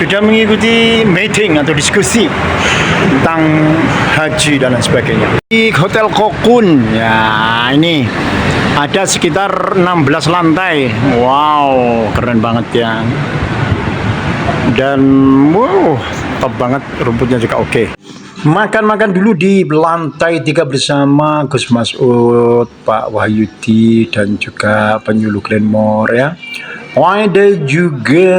sudah mengikuti meeting atau diskusi tentang haji dan lain sebagainya. Di Hotel Kokun, ya ini ada sekitar 16 lantai. Wow, keren banget ya. Dan wow, top banget, rumputnya juga oke. Makan-makan dulu di lantai 3 bersama Gus Masud, Pak Wahyudi, dan juga penyuluh Glenmore ya. Ada juga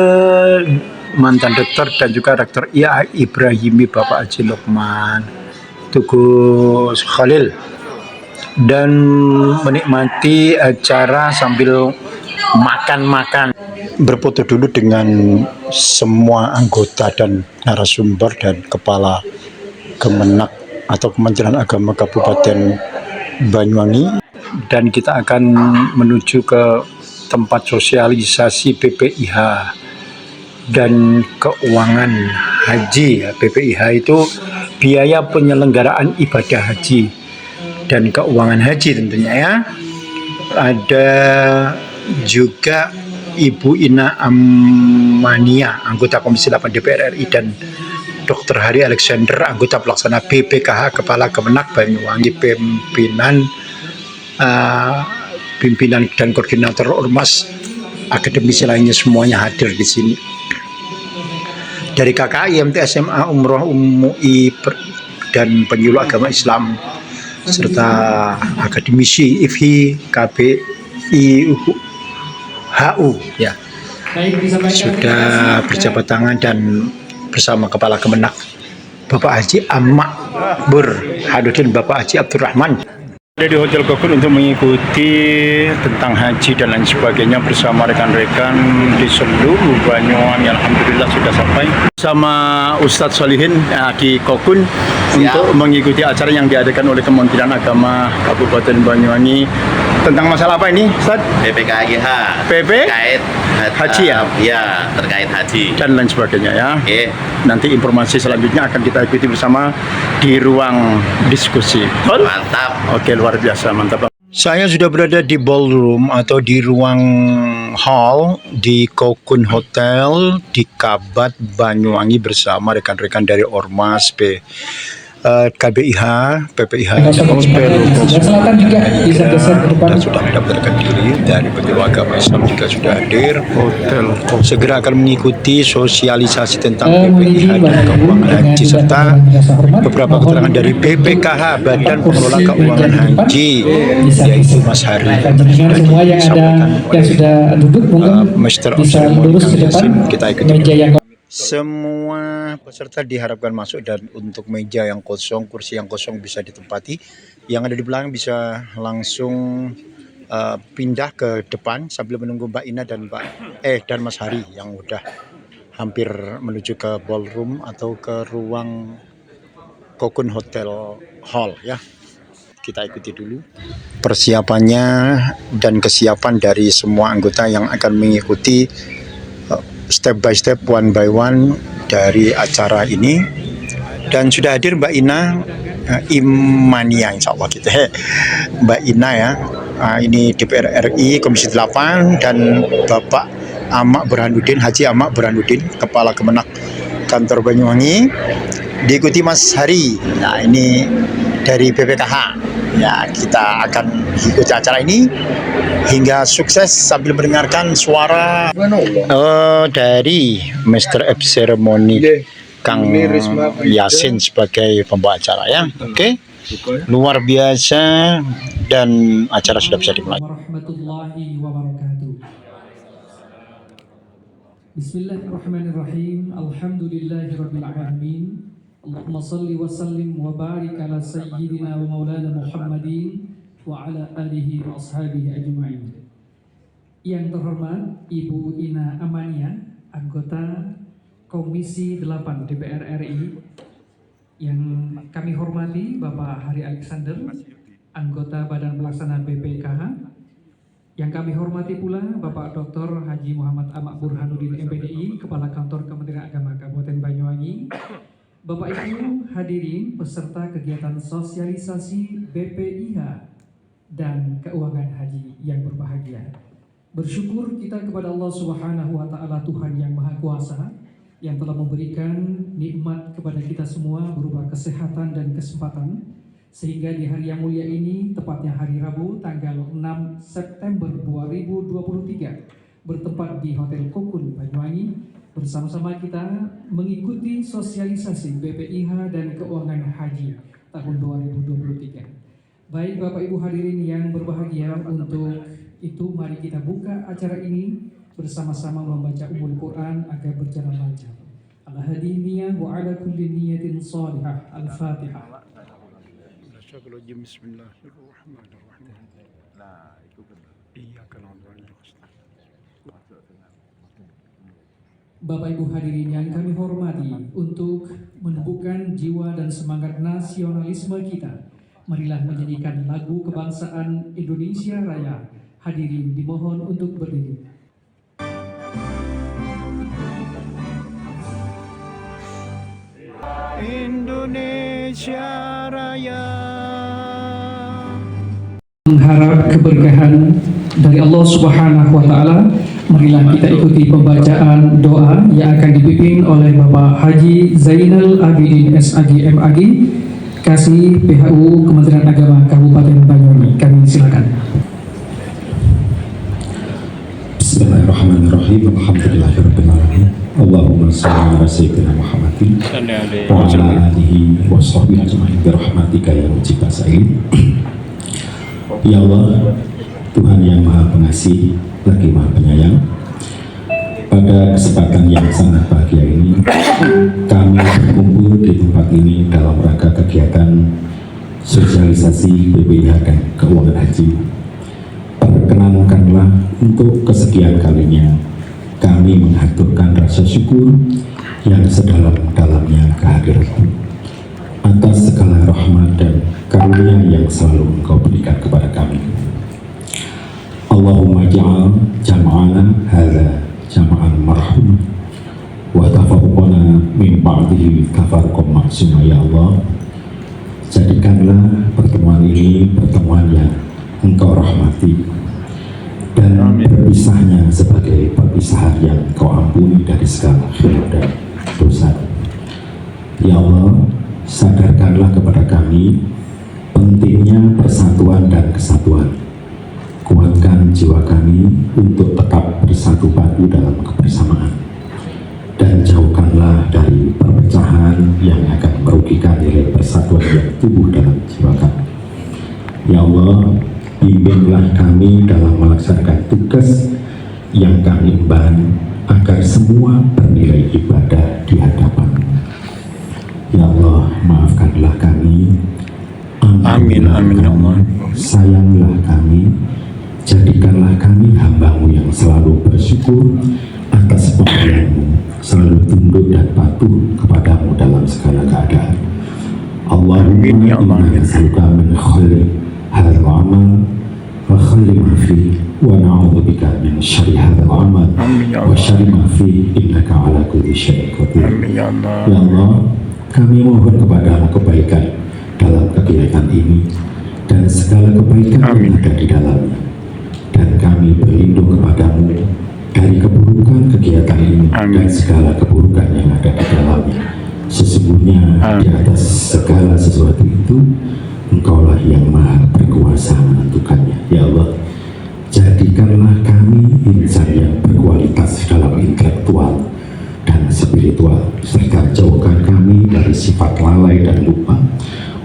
mantan dokter dan juga rektor IA Ibrahimi Bapak Haji Lukman, Tugus Khalil, dan menikmati acara sambil makan-makan. Berfoto dulu dengan semua anggota dan narasumber dan kepala Kemenak atau Kementerian Agama Kabupaten Banyuwangi, dan kita akan menuju ke tempat sosialisasi BPIH dan keuangan haji. BPIH itu biaya penyelenggaraan ibadah haji dan keuangan haji tentunya ya. Ada juga Ibu Ina Amania, anggota Komisi 8 DPR RI, dan Dr. Hari Alexander, anggota pelaksana BPKH Kepala Kemenak Banyuwangi, pimpinan dan koordinator ormas, akademisi lainnya semuanya hadir di sini. Dari KKI, MT, SMA, Umroh, UMUI, dan penyuluh agama Islam, serta akademisi IFHI, KBI, HU ya, sudah berjabat tangan dan bersama Kepala Kemenak Bapak Haji Amak Burhanuddin, Bapak Haji Abdurrahman. Ada di Hotel Kokun untuk mengikuti tentang haji dan lain sebagainya bersama rekan-rekan di seluruh Banyuwangi. Alhamdulillah sudah sampai sama Ustadz Solihin di Kokun untuk mengikuti acara yang diadakan oleh Kementerian Agama Kabupaten Banyuwangi. Tentang masalah apa ini, Ustaz? BPKH. Terkait haji ya? Iya, terkait haji dan lain sebagainya ya. Oke. Nanti informasi selanjutnya akan kita ikuti bersama di ruang diskusi. Mantap. Oke, luar biasa, mantap. Saya sudah berada di ballroom atau di ruang hall di Kokun Hotel di Kabat Banyuwangi bersama rekan-rekan dari Ormas KBIH, PPIH, dan selatan juga bisa geser ke depan. Dan sudah mendaftarkan diri dari penyuluh agama Islam juga sudah hadir. Hotel segera akan mengikuti sosialisasi tentang PPIH dan keuangan haji serta beberapa keterangan dari BPKH, Badan Pengelola Keuangan Haji, yaitu Mas Hari. Semua yang ada yang sudah duduk mungkin bisa lurus ke depan. Kita ikuti meja yang semua peserta diharapkan masuk, dan untuk meja yang kosong, kursi yang kosong bisa ditempati. Yang ada di belakang bisa langsung pindah ke depan sambil menunggu Mbak Ina dan dan Mas Hari yang udah hampir menuju ke ballroom atau ke ruang Kokun Hotel Hall ya. Kita ikuti dulu persiapannya dan kesiapan dari semua anggota yang akan mengikuti step by step, one by one dari acara ini. Dan sudah hadir Mbak Ina Imania, insya Allah gitu. Mbak Ina ya, ini DPR RI Komisi 8, dan Bapak Amak Burhanuddin, Haji Amak Burhanuddin, Kepala Kemenak Kantor Banyuwangi, diikuti Mas Hari. Nah ini dari BPKH. Ya, kita akan ikuti acara ini hingga sukses sambil mendengarkan suara dari Mr. F Ceremony Kang Yasin sebagai pembawa acara ya. Oke. Luar biasa, dan acara sudah bisa dimulai. Warahmatullahi wabarakatuh. Bismillahirrahmanirrahim. Alhamdulillahirabbil alamin. Allahumma salli wa sallim wa barik ala sayyidina wa maulana Muhammadin wa ala alihi wa ashabihi ajma'in. Yang terhormat Ibu Ina Amania, anggota Komisi 8 DPR RI. Yang kami hormati Bapak Hari Alexander, anggota Badan Pelaksana BPKH. Yang kami hormati pula Bapak Dr. Haji Muhammad Amak Burhanuddin MPDI, Kepala Kantor Kementerian Agama Kabupaten Banyuwangi. Bapak Ibu hadirin peserta kegiatan sosialisasi BPIH dan keuangan haji yang berbahagia. Bersyukur kita kepada Allah Subhanahu wa taala, Tuhan yang Maha Kuasa, yang telah memberikan nikmat kepada kita semua berupa kesehatan dan kesempatan, sehingga di hari yang mulia ini, tepatnya hari Rabu tanggal 6 September 2023, bertempat di Hotel Kokun Banyuwangi, bersama-sama kita mengikuti sosialisasi BPIH dan Keuangan Haji tahun 2023. Baik Bapak Ibu hadirin yang berbahagia, untuk itu mari kita buka acara ini bersama-sama membaca Ummul Quran agar berjalan lancar. Al-Hadiniyah wa ala kulli niyatin salihah. Al-Fatihah. Bismillahirrahmanirrahim. Iyyaka na'budu wa iyyaka nasta'in. Bapak Ibu hadirin yang kami hormati, untuk menumbuhkan jiwa dan semangat nasionalisme kita, marilah menyanyikan lagu kebangsaan Indonesia Raya. Hadirin dimohon untuk berdiri. Indonesia Raya. Mengharap keberkahan dari Allah Subhanahu wa Ta'ala, marilah kita ikuti pembacaan doa yang akan dipimpin oleh Bapak Haji Zainal Abidin SAG MAG, Kasih PHU Kementerian Agama Kabupaten Banyuwangi. Kami silakan. Bismillahirrahmanirrahim. Alhamdulillahirrahmanirrahim. Allahumma salli ala sayyidina Muhammadin wa ala alihi wa sahbihi ajma'in bi rahmatika ya mujibas sa'ilin. Ya Allah, Tuhan yang Maha Pengasih lagi Maha Penyayang, pada kesempatan yang sangat bahagia ini kami berkumpul di tempat ini dalam rangka kegiatan sosialisasi BPIH dan Keuangan Haji. Perkenankanlah untuk kesekian kalinya kami mengaturkan rasa syukur yang sedalam-dalamnya kehadiratmu atas segala rahmat dan karunia yang selalu Engkau berikan kepada kami. Allahumma ja'al jam'ana hadza jam'an marhum wa tafarruqana min ba'dihi tafarruqan maksuma. Ya Allah, jadikanlah pertemuan ini pertemuan yang Engkau rahmati, dan berpisahnya sebagai perpisahan yang Kau ampuni dari segala khilaf dan dosa. Ya Allah, sadarkanlah kepada kami pentingnya persatuan dan kesatuan. Kuatkan jiwa kami untuk tetap bersatu padu dalam kebersamaan, dan jauhkanlah dari perpecahan yang akan merugikan nilai persatuan yang tumbuh dalam jiwa kami. Ya Allah, bimbinglah kami dalam melaksanakan tugas yang kami emban agar semua bernilai ibadah di hadapan-Mu. Ya Allah, maafkanlah kami. Amin, amin, ya Allah. Sayangilah kami, jadikanlah kami hamba-Mu yang selalu bersyukur atas pemberian-Mu, selalu tunduk dan patuh kepada-Mu dalam segala keadaan. Allahumma inna nas'aluka min khairi hadzal amal wa khairi ma fi, wa na'udzubika min syarri hadzal amal wa syarri ma fi, innaka ala kulli syai'in qadir. Ya Allah. Ya Allah, kami mohon kepada-Mu kebaikan dalam kegiatan ini dan segala kebaikan yang ada di dalamnya, dan kami berlindung kepada-Mu dari keburukan kegiatan ini dan segala keburukan yang ada di dalamnya. Sesungguhnya di atas segala sesuatu itu Engkaulah yang Maha berkuasa menentukannya. Ya Allah, jadikanlah kami insan yang berkualitas dalam intelektual dan spiritual, serta jauhkan kami dari sifat lalai dan lupa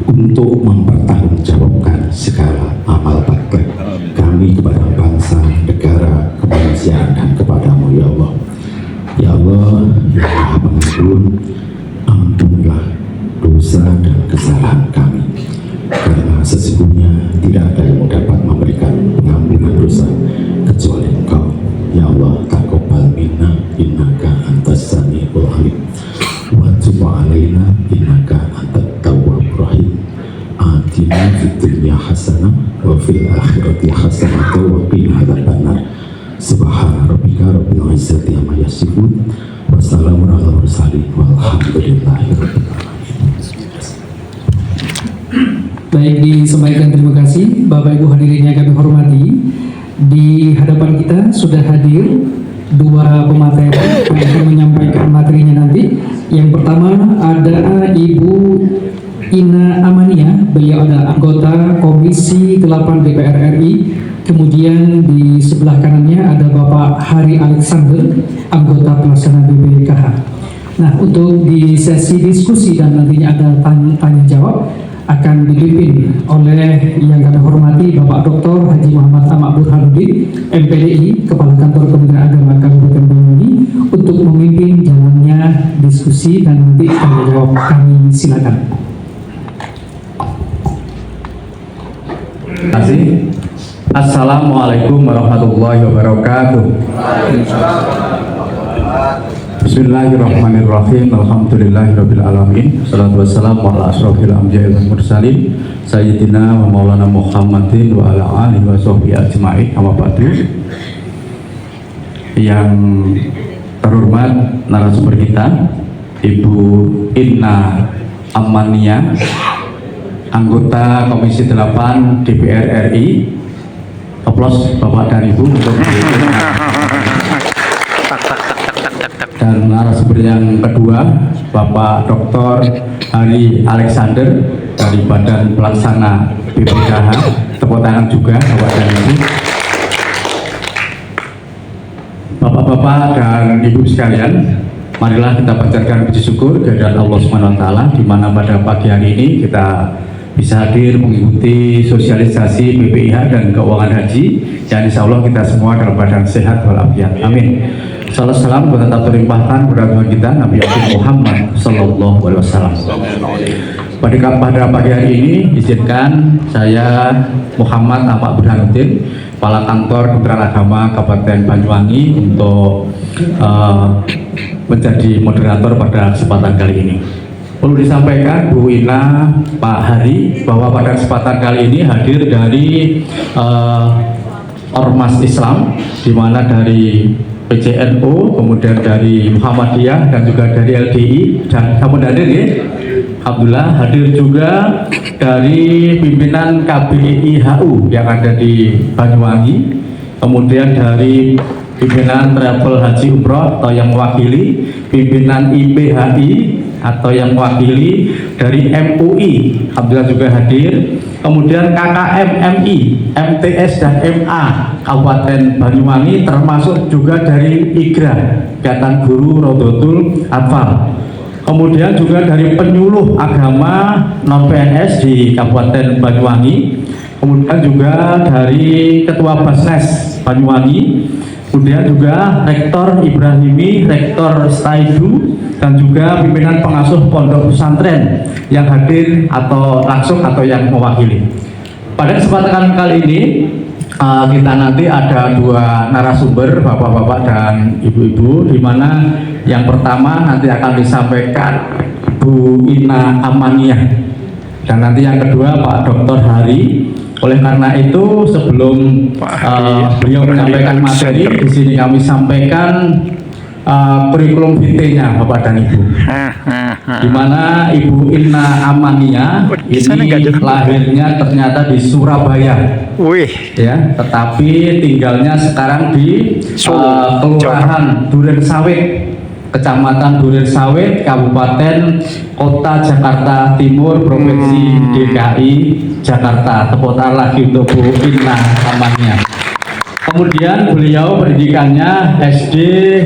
untuk mempertanggungjawabkan segala amal baik kami kepada bangsa, negara, kemanusiaan, dan kepada-Mu. Ya Allah, ya Allah yang Maha Pengampun, ampunilah dosa dan kesalahan kami, karena sesungguhnya tidak ada yang dapat memberikan pengampunan dosa kecuali Engkau. Ya Allah, taqabbal minna innaka antas samiul alim wa tub alaina innaka antat tawwabur rahim. Atina fid dunya hasanah wa fil akhirati hasanah wa qina adzabannar. Subhana rabbika rabbil izzati amma yasifun wa salamun alal mursalin walhamdulillahi rabbil alamin. Baik, disampaikan terima kasih Bapak Ibu hadirin yang kami hormati. Di hadapan kita sudah hadir dua pemateri yang akan menyampaikan materinya nanti. pertama ada Ibu Ina Amania, beliau adalah anggota Komisi 8 DPR RI. Kemudian di sebelah kanannya ada Bapak Hari Alexander, anggota pelaksana BPKH. Nah, untuk di sesi diskusi dan nantinya ada tanya jawab akan dipimpin oleh yang kami hormati Bapak Dr. Haji Muhammad Ahmad Burhanuddin, MPDI, Kepala Kantor Kementerian Agama Kabupaten Banyuwangi, untuk memimpin jalannya diskusi dan nanti tanya jawab. Kami silakan. Terima kasih. Assalamualaikum warahmatullahi wabarakatuh. Bismillahirrahmanirrahim. Alhamdulillahirabbil alamin. Wassalatu wassalamu ala asyrofil anbiya'i wal mursalin sayyidina wa maulana Muhammadin wa ala alihi wa sahbihi ajma'in. Amma ba'du. Yang terhormat narasumber kita Ibu Inna Amania, anggota Komisi 8 DPR RI. Aplaus Bapak dan Ibu untuk dan narasumber yang kedua Bapak Dr. Hari Alexander dari Badan Pelaksana BPKH. Tepuk tangan juga Bapak dan Ibu. Bapak-bapak dan Ibu sekalian, marilah kita panjatkan puji syukur kehadirat Allah SWT, di mana pada pagi hari ini kita bisa hadir mengikuti sosialisasi BPIH dan keuangan haji, yang insya Allah kita semua dalam badan sehat walafiat. Amin. Salam tetap terlimpahkan kepada Tuhan kita Nabi Muhammad Sallallahu Alaihi Wasallam. Pada pagi hari ini izinkan saya Muhammad Ahmad Burhanuddin, Kepala Kantor Kementerian Agama Kabupaten Banyuwangi, untuk menjadi moderator pada kesempatan kali ini. Perlu disampaikan Bu Ina, Pak Hari, bahwa pada kesempatan kali ini hadir dari Ormas Islam, di mana dari PCNU, kemudian dari Muhammadiyah, dan juga dari LDI, dan kamu hadir ya? Alhamdulillah, hadir juga dari pimpinan KBI HU yang ada di Banyuwangi, kemudian dari pimpinan Travel Haji Umroh atau yang mewakili, pimpinan IPHI atau yang mewakili dari MUI, alhamdulillah juga hadir, kemudian KKM MI, MTS dan MA Kabupaten Banyuwangi, termasuk juga dari IGRA, Ikatan Guru Rodotul Atfal, kemudian juga dari penyuluh agama non PNS di Kabupaten Banyuwangi, kemudian juga dari Ketua Basnes Banyuwangi, kemudian juga Rektor Ibrahimi, Rektor Staidu, dan juga pimpinan pengasuh pondok pesantren yang hadir atau langsung atau yang mewakili. Pada kesempatan kali ini kita nanti ada dua narasumber, bapak-bapak dan ibu-ibu, di mana yang pertama nanti akan disampaikan Bu Ina Amania, dan nanti yang kedua Pak Dr. Hari. Oleh karena itu, sebelum beliau menyampaikan materi, di sini kami sampaikan kurikulum vitae-nya Bapak dan Ibu, di mana Ibu Inna Amania ini lahirnya ternyata di Surabaya, ya, tetapi tinggalnya sekarang di Kelurahan Duren Sawit, Kecamatan Duren Sawit, Kabupaten Kota Jakarta Timur, Provinsi DKI Jakarta. Tepuk tangan lagi untuk Bu Inna Amania. Kemudian beliau pendidikannya SD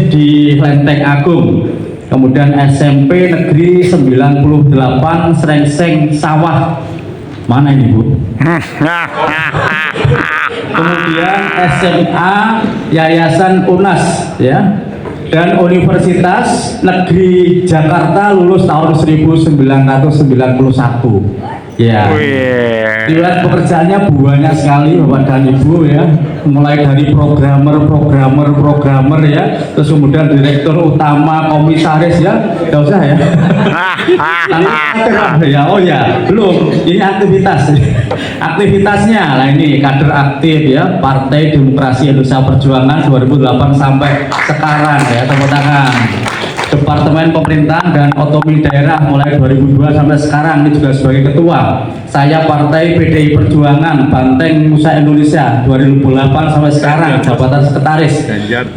di Lenteng Agung, kemudian SMP Negeri 98 Srengseng Sawah. Mana ini Bu? Kemudian SMA Yayasan UNAS, ya, dan Universitas Negeri Jakarta, lulus tahun 1991. Ya, riwayat pekerjaannya banyak sekali Bapak dan Ibu, ya, mulai dari programmer ya, terus kemudian direktur utama, komisaris, ya, nggak usah ya. Ya, oh ya, belum, ini aktivitasnya, lah ini kader aktif ya, Partai Demokrasi Indonesia Perjuangan 2008 sampai sekarang, ya, tepuk tangan. Departemen Pemerintahan dan Otonomi Daerah mulai 2002 sampai sekarang, ini juga sebagai ketua. Saya Partai PDI Perjuangan Banteng Nusa Indonesia 2008 sampai sekarang jabatan sekretaris.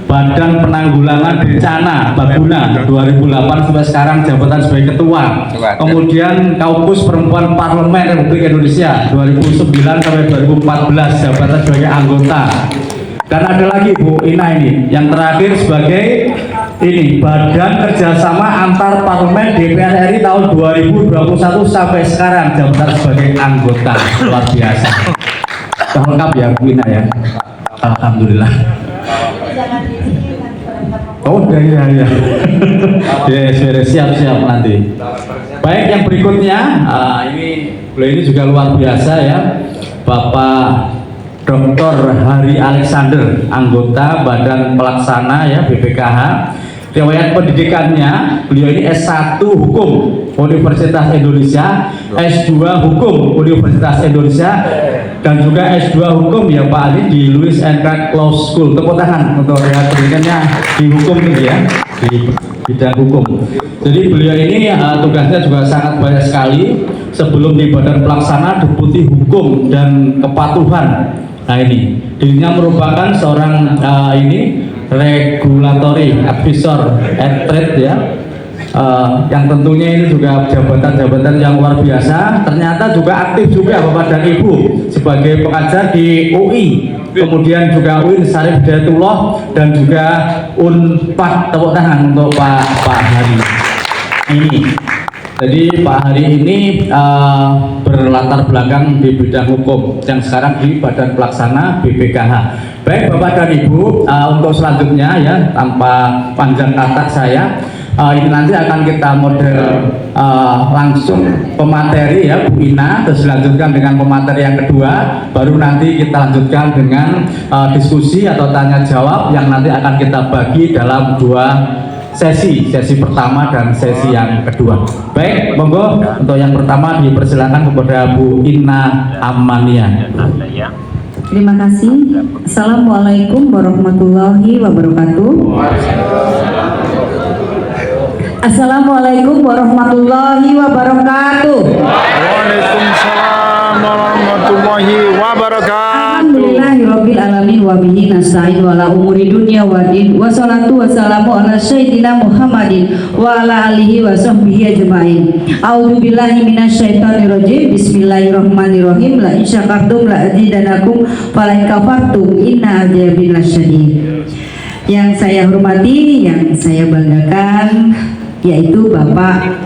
Badan Penanggulangan Bencana Baguna 2008 sampai sekarang jabatan sebagai ketua. Kemudian Kaukus Perempuan Parlemen Republik Indonesia 2009 sampai 2014 jabatan sebagai anggota. Dan ada lagi Bu Ina ini yang terakhir sebagai ini Badan Kerjasama Antar Parlemen DPR RI tahun 2021 sampai sekarang jabatan sebagai anggota. Luar biasa. Lengkap ya Bu Ina ya. Alhamdulillah. Oh ya. Yes, siap nanti. Baik, yang berikutnya ini beliau ini juga luar biasa ya, Bapak Dr. Hari Alexander, anggota Badan Pelaksana ya BPKH. Riwayat pendidikannya, beliau ini S1 Hukum Universitas Indonesia, S2 Hukum Universitas Indonesia, dan juga S2 Hukum ya Pak Ali di Lewis and Clark Law School. Tepuk tangan untuk riwayat pendidikannya di hukum ini ya, di bidang hukum. Jadi beliau ini tugasnya juga sangat banyak sekali. Sebelum di Badan Pelaksana Deputi Hukum dan Kepatuhan. Nah ini dirinya merupakan seorang regulatory advisor and trade ya, yang tentunya ini juga jabatan-jabatan yang luar biasa. Ternyata juga aktif juga Bapak dan Ibu sebagai pengajar di UI, kemudian juga UIN Syarif Hidayatullah, dan juga Unpad. Tepuk tangan untuk Pak Hari ini. Jadi Pak Hari ini berlatar belakang di bidang hukum yang sekarang di Badan Pelaksana BPKH. Baik Bapak dan Ibu, untuk selanjutnya ya tanpa panjang kata saya, ini nanti akan kita model langsung pemateri ya Bu Ina, terus dilanjutkan dengan pemateri yang kedua, baru nanti kita lanjutkan dengan diskusi atau tanya jawab yang nanti akan kita bagi dalam dua sesi pertama dan sesi yang kedua. Baik, monggo untuk yang pertama dipersilakan kepada Bu Ina Amania. Terima kasih. Assalamualaikum warahmatullahi wabarakatuh. Assalamualaikum warahmatullahi wabarakatuh. Waalaikumsalam warahmatullahi wabarakatuh. Alhamdulillahirabbil alamin wa bihi nasta'in wa ala umuri dunya wa din. Wassalatu wassalamu ala sayyidina Muhammadin wa ala alihi wa sahbihi ajmain. A'udzu billahi minasyaitonir rajim. Bismillahirrahmanirrahim. La in syakartum la azidanakum wa la in kafartum inna adzabi lasyadid. Yang saya hormati, yang saya banggakan yaitu Bapak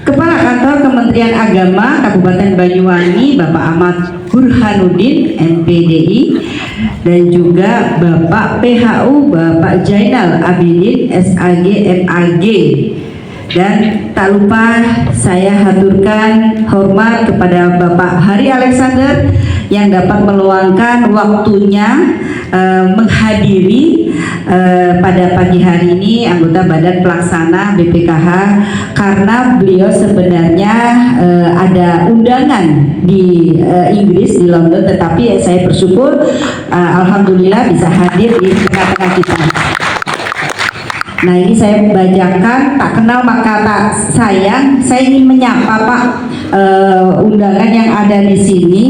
Kepala Kantor Kementerian Agama Kabupaten Banyuwangi, Bapak Ahmad Burhanuddin MPDI, dan juga Bapak PHU Bapak Jainal Abidin SAG MAG. Dan tak lupa saya haturkan hormat kepada Bapak Hari Alexander yang dapat meluangkan waktunya menghadiri pada pagi hari ini anggota Badan Pelaksana BPKH, karena beliau sebenarnya ada undangan di Inggris, di London, tetapi saya bersyukur alhamdulillah bisa hadir di tengah-tengah kita. Nah, ini saya bacakan, tak kenal maka tak sayang. Saya ingin menyapa Pak undangan yang ada di sini.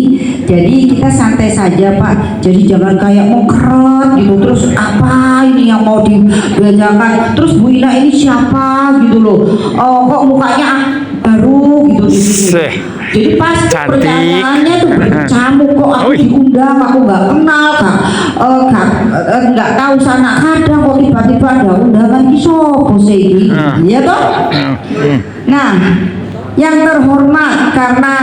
Jadi kita santai saja Pak. Jadi jangan kayak mau kerot gitu. Terus apa ini yang mau dibacakan? Terus Bu Ina ini siapa gitu loh? Oh, kok mukanya baru gitu di sini. Jadi pasti pertanyaannya tuh bercamuk, kok aku diundang, aku nggak kenal nggak tahu sana kadang kok tiba-tiba ada undangan di sopo sih, ya toh? Nah, yang terhormat, karena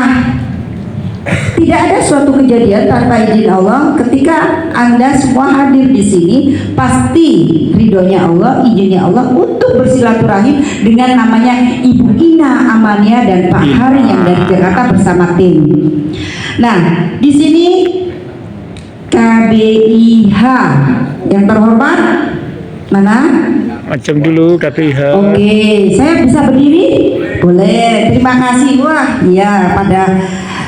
tidak ada suatu kejadian tanpa izin Allah. Ketika Anda semua hadir di sini, pasti ridhonya Allah, izinnya Allah untuk bersilaturahim dengan namanya Ibu Ina Amania dan Pak Hari yang dari Jakarta bersama tim. Nah, di sini KBIH yang terhormat mana? Macam dulu KBIH. Oke, saya bisa berdiri? Boleh. Terima kasih. Wah, ya pada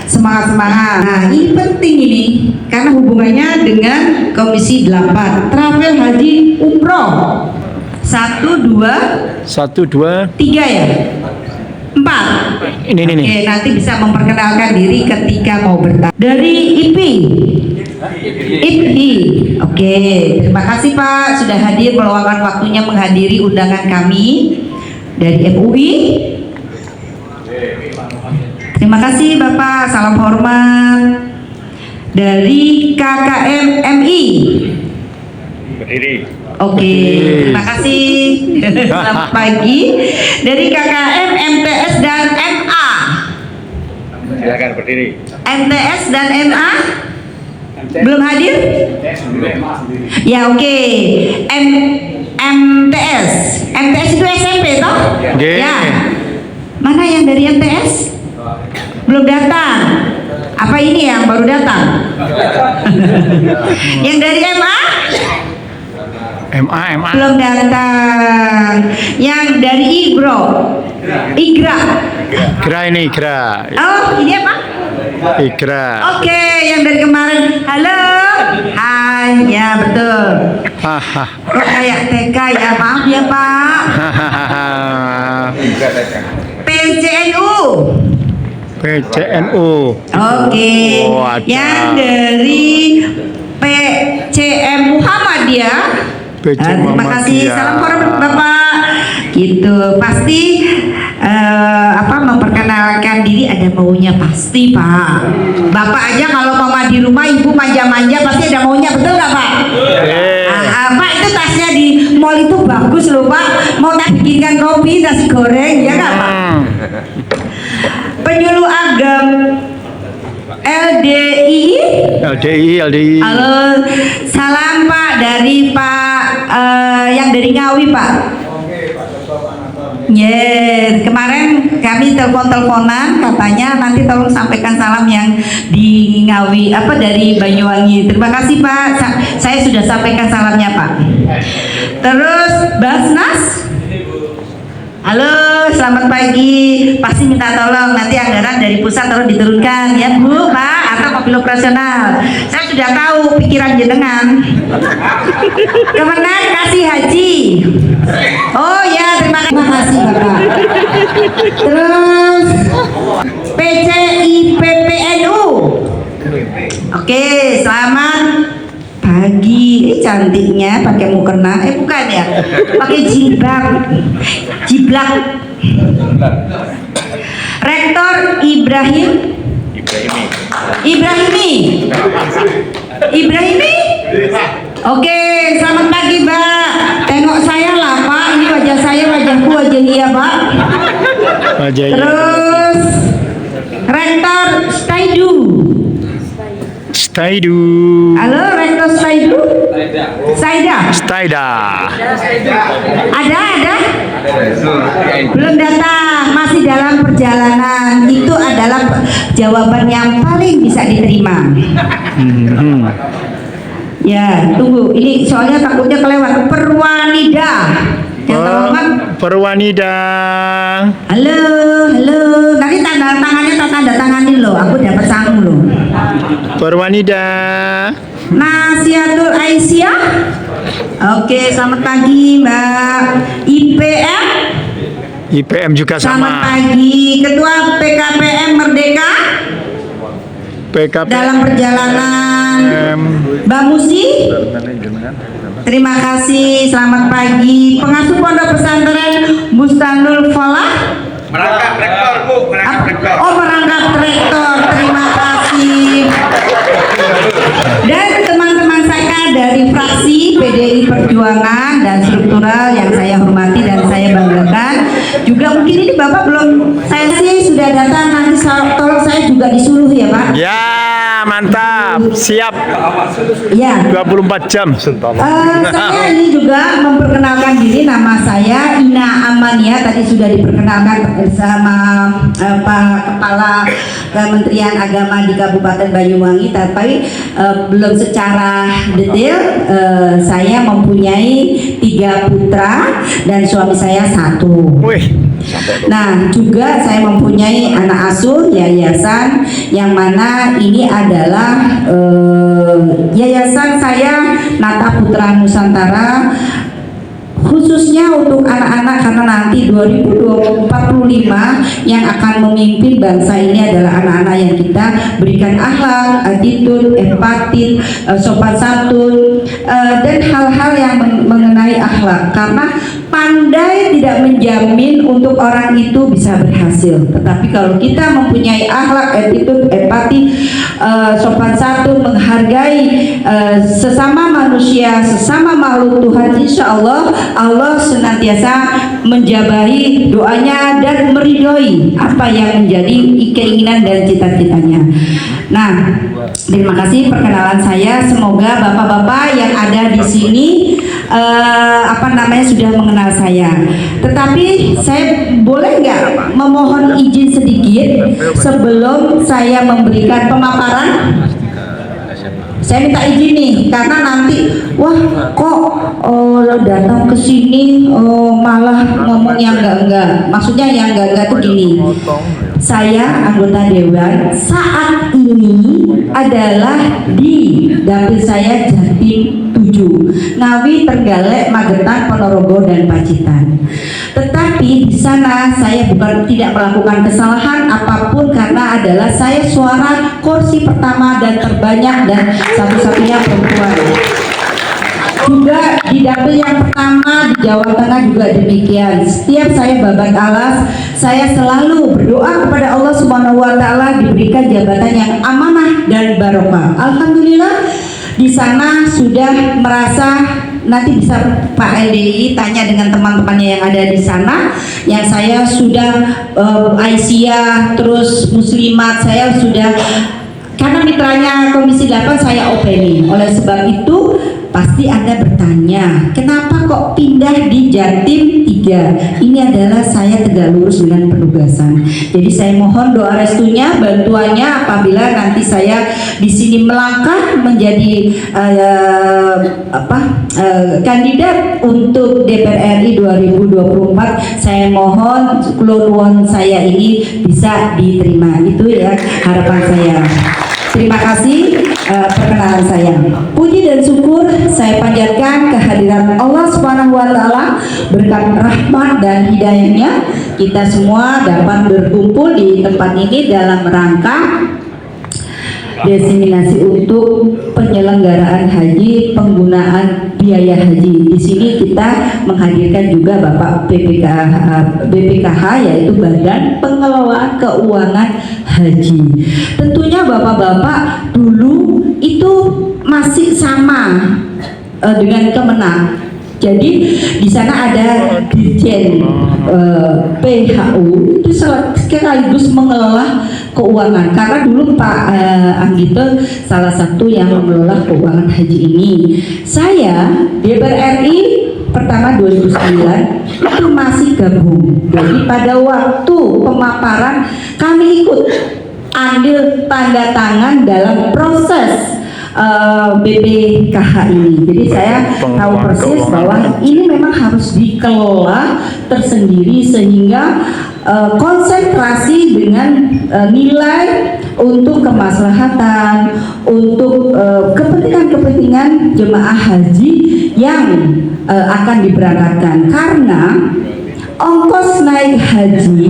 semangat-semangat. Nah, ini penting ini karena hubungannya dengan Komisi 8 Travel Haji Umroh. 1, 2, 1, 2, 3 ya? 4. ini. Oke, nanti bisa memperkenalkan diri ketika mau bertanya. Dari IPI. IPI. Oke, terima kasih Pak sudah hadir meluangkan waktunya menghadiri undangan kami dari MUI. Terima kasih Bapak, salam hormat. Dari KKM MI. Berdiri. Oke, terima kasih. Selamat pagi. Dari KKM MTS dan MA. Silakan berdiri. MTS dan MA belum hadir? Ya oke. MTS. MTS itu SMP toh? Oke. Ya. Mana yang dari MTS? Belum datang. Apa ini yang baru datang? Yang dari MA? MA. Belum datang. Yang dari Igra. Ikra. Oh, ini apa? Ikra. Oke, yang dari kemarin. Halo. Hai, ya betul. Hahaha. Kok kayak TK ya, maaf ya Pak. PCNU. PCNU. Oke. Oh, ada. Yang dari PCM Muhammadiyah. Terima kasih. Salam hormat Bapak. Gitu. Pasti memperkenalkan diri ada maunya pasti Pak. Bapak aja kalau mama di rumah ibu manja-manja pasti ada maunya, betul nggak Pak? Pak itu tasnya di mall itu bagus loh Pak. Mau tak bikinkan kopi, nasi goreng ya nggak Pak? Penyuluh agam LDI. Halo, salam Pak dari Pak yang dari Ngawi Pak. Kemarin kami teleponan katanya nanti tolong sampaikan salam yang di Ngawi dari Banyuwangi. Terima kasih Pak. Saya sudah sampaikan salamnya Pak. Terus Basnas. Halo, selamat pagi. Pasti minta tolong nanti anggaran dari pusat tolong diturunkan ya Bu, Pak, atau mobil operasional. Saya sudah tahu pikiran jenengan. Kemenang kasih haji. Oh ya, terima kasih Bapak. Terus PCIPPNU. Oke, selamat pagi. Cantiknya pakai mukena, bukan ya, pakai jiblak. Rektor Ibrahimi. Oke, selamat pagi Pak. Tengok saya lah Pak, ini wajah saya, wajahku wajah dia Pak. Terus Rektor Staidu. Halo Rektor Staida. Ada? Belum datang, masih dalam perjalanan. Itu adalah jawaban yang paling bisa diterima. Ya, tunggu. Ini soalnya takutnya kelewat. Perwanida. Yang terhormat. Perwanida. Halo. Nanti tanda tanganin loh. Aku dapat sangu loh. Perwanida. Nasihatul Aisyah. Oke, selamat pagi Mbak. IPM juga selamat sama. pagi. Ketua PKPM Merdeka dalam perjalanan Mbak Musi. Terima kasih, selamat pagi. Pengasuh Pondok Pesantren Bustanul Falah. Merangkap rektor Bu, merangkap rektor. Terima kasih. Dan teman-teman saya dari fraksi PDI Perjuangan dan struktural yang saya hormati dan saya banggakan. Juga mungkin ini Bapak belum, saya sih sudah datang, nanti tolong saya juga disuruh ya Pak. Ya, mantap. Siap. Ya. 24 jam. Saya ini juga memperkenalkan diri, nama saya Ina Amania. Tadi sudah diperkenalkan bersama Pak Kepala Kementerian Agama di Kabupaten Banyuwangi, tapi belum secara detail. Saya mempunyai 3 putra dan suami saya 1. Nah, juga saya mempunyai anak asuh yayasan yang mana ini adalah yayasan saya Nata Putra Nusantara khususnya untuk anak-anak, karena nanti 2045 yang akan memimpin bangsa ini adalah anak-anak yang kita berikan akhlak, attitude, empati, sopan santun, dan hal-hal yang mengenai akhlak. Karena pandai tidak menjamin untuk orang itu bisa berhasil, tetapi kalau kita mempunyai akhlak, attitude, empati, sopan santun, menghargai sesama manusia, sesama makhluk Tuhan, insya Allah senantiasa menjabahi doanya dan meridhoi apa yang menjadi keinginan dan cita-citanya. Nah, terima kasih perkenalan saya. Semoga bapak-bapak yang ada di sini sudah mengenal saya. Tetapi saya boleh nggak memohon izin sedikit sebelum saya memberikan pemaparan? Saya minta izin nih, karena nanti wah kok datang ke sini malah ngomong yang enggak. Maksudnya yang enggak tuh gini. Saya anggota dewan saat ini adalah di dapil saya Jatim 7, Ngawi, Trenggalek, Magetan, Ponorogo, dan Pacitan. Tetapi di sana saya bukan tidak melakukan kesalahan apapun, karena adalah saya suara kursi pertama dan terbanyak dan satu-satunya perempuan. Juga di dapil yang pertama di Jawa Tengah juga demikian. Setiap saya babat alas, saya selalu berdoa kepada Allah Subhanahu wa taala diberikan jabatan yang amanah dan barokah. Alhamdulillah di sana sudah merasa, nanti bisa Pak LDI tanya dengan teman-temannya yang ada di sana, yang saya sudah Aisyah, terus Muslimat, saya sudah, karena mitranya Komisi 8 saya openi. Oleh sebab itu pasti Anda bertanya, kenapa kok pindah di Jatim 3? Ini adalah saya tegak lurus dengan penugasan. Jadi saya mohon doa restunya, bantuannya apabila nanti saya di sini melangkah menjadi kandidat untuk DPR RI 2024. Saya mohon keluhan saya ini bisa diterima. Itu ya harapan saya. Terima kasih perkenalan saya. Puji dan syukur saya panjatkan kehadiran Allah Subhanahu wa taala, berkat rahmat dan hidayahnya kita semua dapat berkumpul di tempat ini dalam rangka diseminasi untuk penyelenggaraan haji, penggunaan biaya haji. Di sini kita menghadirkan juga Bapak BPKH, yaitu Badan Pengelola Keuangan Haji. Tentunya Bapak-bapak dulu itu masih sama dengan Kemenang. Jadi di sana ada Dirjen PHU itu sekaligus mengelola keuangan, karena dulu Pak Anggito salah satu yang mengelola keuangan haji ini. Saya DPR RI pertama 2009 itu masih gabung. Jadi pada waktu pemaparan kami ikut ambil tanda tangan dalam proses BPKH ini. Jadi saya tahu persis bahwa ini memang harus dikelola tersendiri, sehingga konsentrasi dengan nilai untuk kemaslahatan, untuk kepentingan jemaah haji yang akan diberangkatkan. Karena ongkos naik haji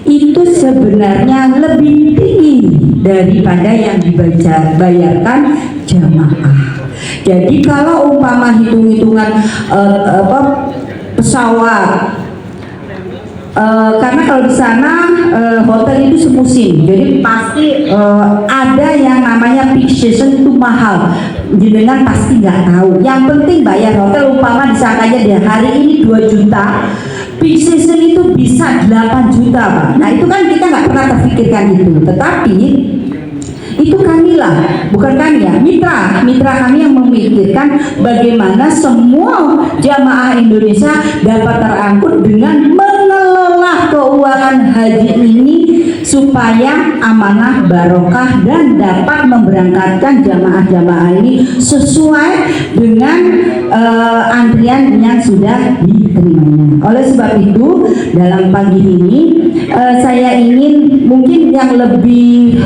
itu sebenarnya lebih tinggi daripada yang dibayarkan jamaah. Jadi kalau umpama hitung-hitungan pesawat, karena kalau di sana hotel itu semusim, jadi pasti ada yang namanya peak season itu mahal. Jenengan pasti nggak tahu. Yang penting bayar hotel, umpama disangkanya di hari ini 2 juta, peak season itu bisa 8 juta Pak. Nah itu kan kita nggak pernah terpikirkan itu. Tetapi itu kamilah, bukan kami ya, mitra kami yang memikirkan bagaimana semua jamaah Indonesia dapat terangkut dengan mengelola keuangan haji ini supaya amanah, barokah, dan dapat memberangkatkan jamaah-jamaah ini sesuai dengan antrian yang sudah diterimanya. Oleh sebab itu dalam pagi ini saya ingin mungkin yang lebih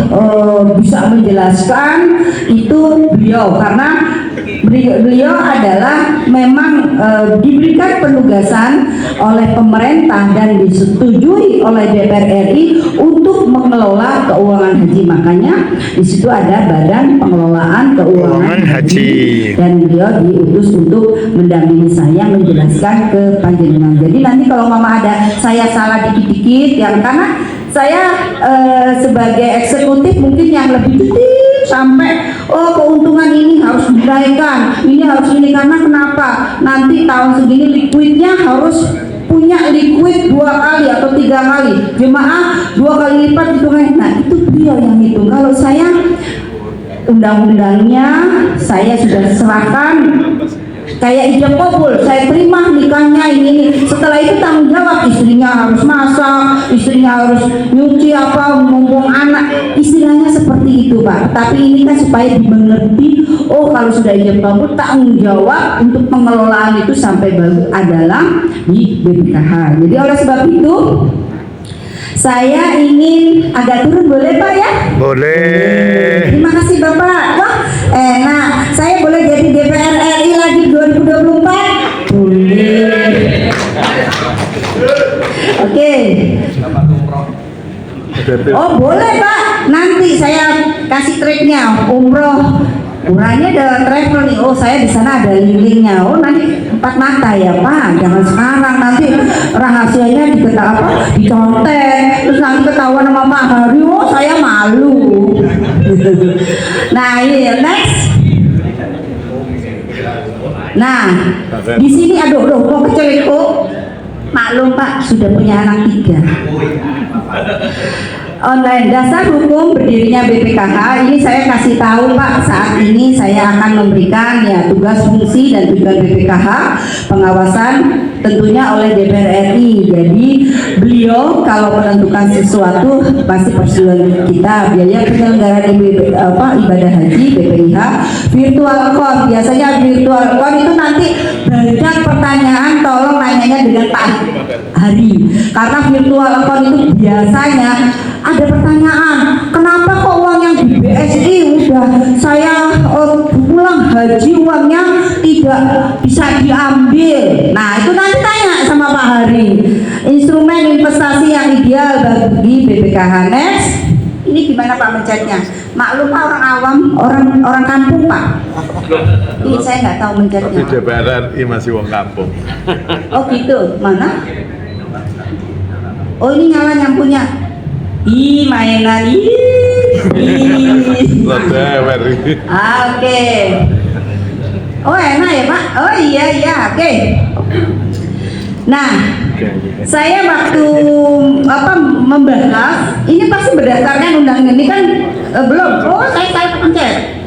bisa menjelaskan itu beliau, karena beliau adalah memang diberikan penugasan oleh pemerintah dan disetujui oleh DPR RI untuk mengelola keuangan haji. Makanya di situ ada Badan Pengelolaan Keuangan Haji dan beliau diutus untuk mendampingi saya menjelaskan ke panjenengan. Jadi nanti kalau mama ada saya salah dikit-dikit yang karena saya sebagai eksekutif mungkin yang lebih detail sampai keuntungan ini harus dinaikkan, ini harus ini karena kenapa? Nanti tahun segini liquidnya harus punya liquid 2 kali atau 3 kali, jemaah 2 kali lipat itu kan. Nah itu beliau yang hitung. Kalau saya undang-undangnya saya sudah serahkan kayak ijab kabul, saya terima nikahnya ini. Setelah itu tanggung jawab, istrinya harus masak, istrinya harus nyuci apa, mumpung anak, istilahnya seperti itu Pak. Tapi ini kan supaya dimengerti, oh kalau sudah ijab kabul tanggung jawab untuk pengelolaan itu sampai baru adalah di BPKH. Jadi oleh sebab itu saya ingin agak turun, boleh Pak ya? Boleh. Terima kasih Bapak. Wah, enak. Saya boleh jadi DPR RI lagi 2024? Boleh. Oke. Oh boleh Pak. Nanti saya kasih triknya umroh. Uranya ada travel nih. Oh saya di sana ada linknya. Oh nanti 4 mata ya Pak. Jangan sekarang, nanti rahasianya dicontek. Terus nanti ketahuan sama Pak Hari. Oh saya malu. Nah ini next. Nah di sini aduh mau kecelik kok. Maklum Pak sudah punya anak 3. Online dasar hukum berdirinya BPKH ini saya kasih tahu Pak, saat ini saya akan memberikan ya tugas fungsi dan tujuan BPKH pengawasan tentunya oleh DPR RI. Jadi beliau kalau menentukan sesuatu pasti persetujuan kita. Biaya penyelenggaraan ibadah haji BPIH virtual call, biasanya virtual call itu nanti banyak pertanyaan, tolong nanyanya dengan Pak Hari karena virtual call itu biasanya ada pertanyaan, kenapa kok uang yang di BSI udah saya pulang haji uangnya tidak bisa diambil. Nah itu nanti tanya sama Pak Hari. Instrumen investasi yang ideal bagi BPKH. Next. Ini gimana Pak mencetnya? Maklum Pak, orang awam, orang kampung Pak. Ini saya nggak tahu mencetnya. Tapi DPR RI masih wong kampung. Oh gitu, mana? Oh ini nyala yang punya. Ih mainan Oke. Oh enak ya Pak. Oh iya oke. Nah saya waktu membahas ini pasti berdasarkan undang-undang ini kan belum. Oh saya pencet.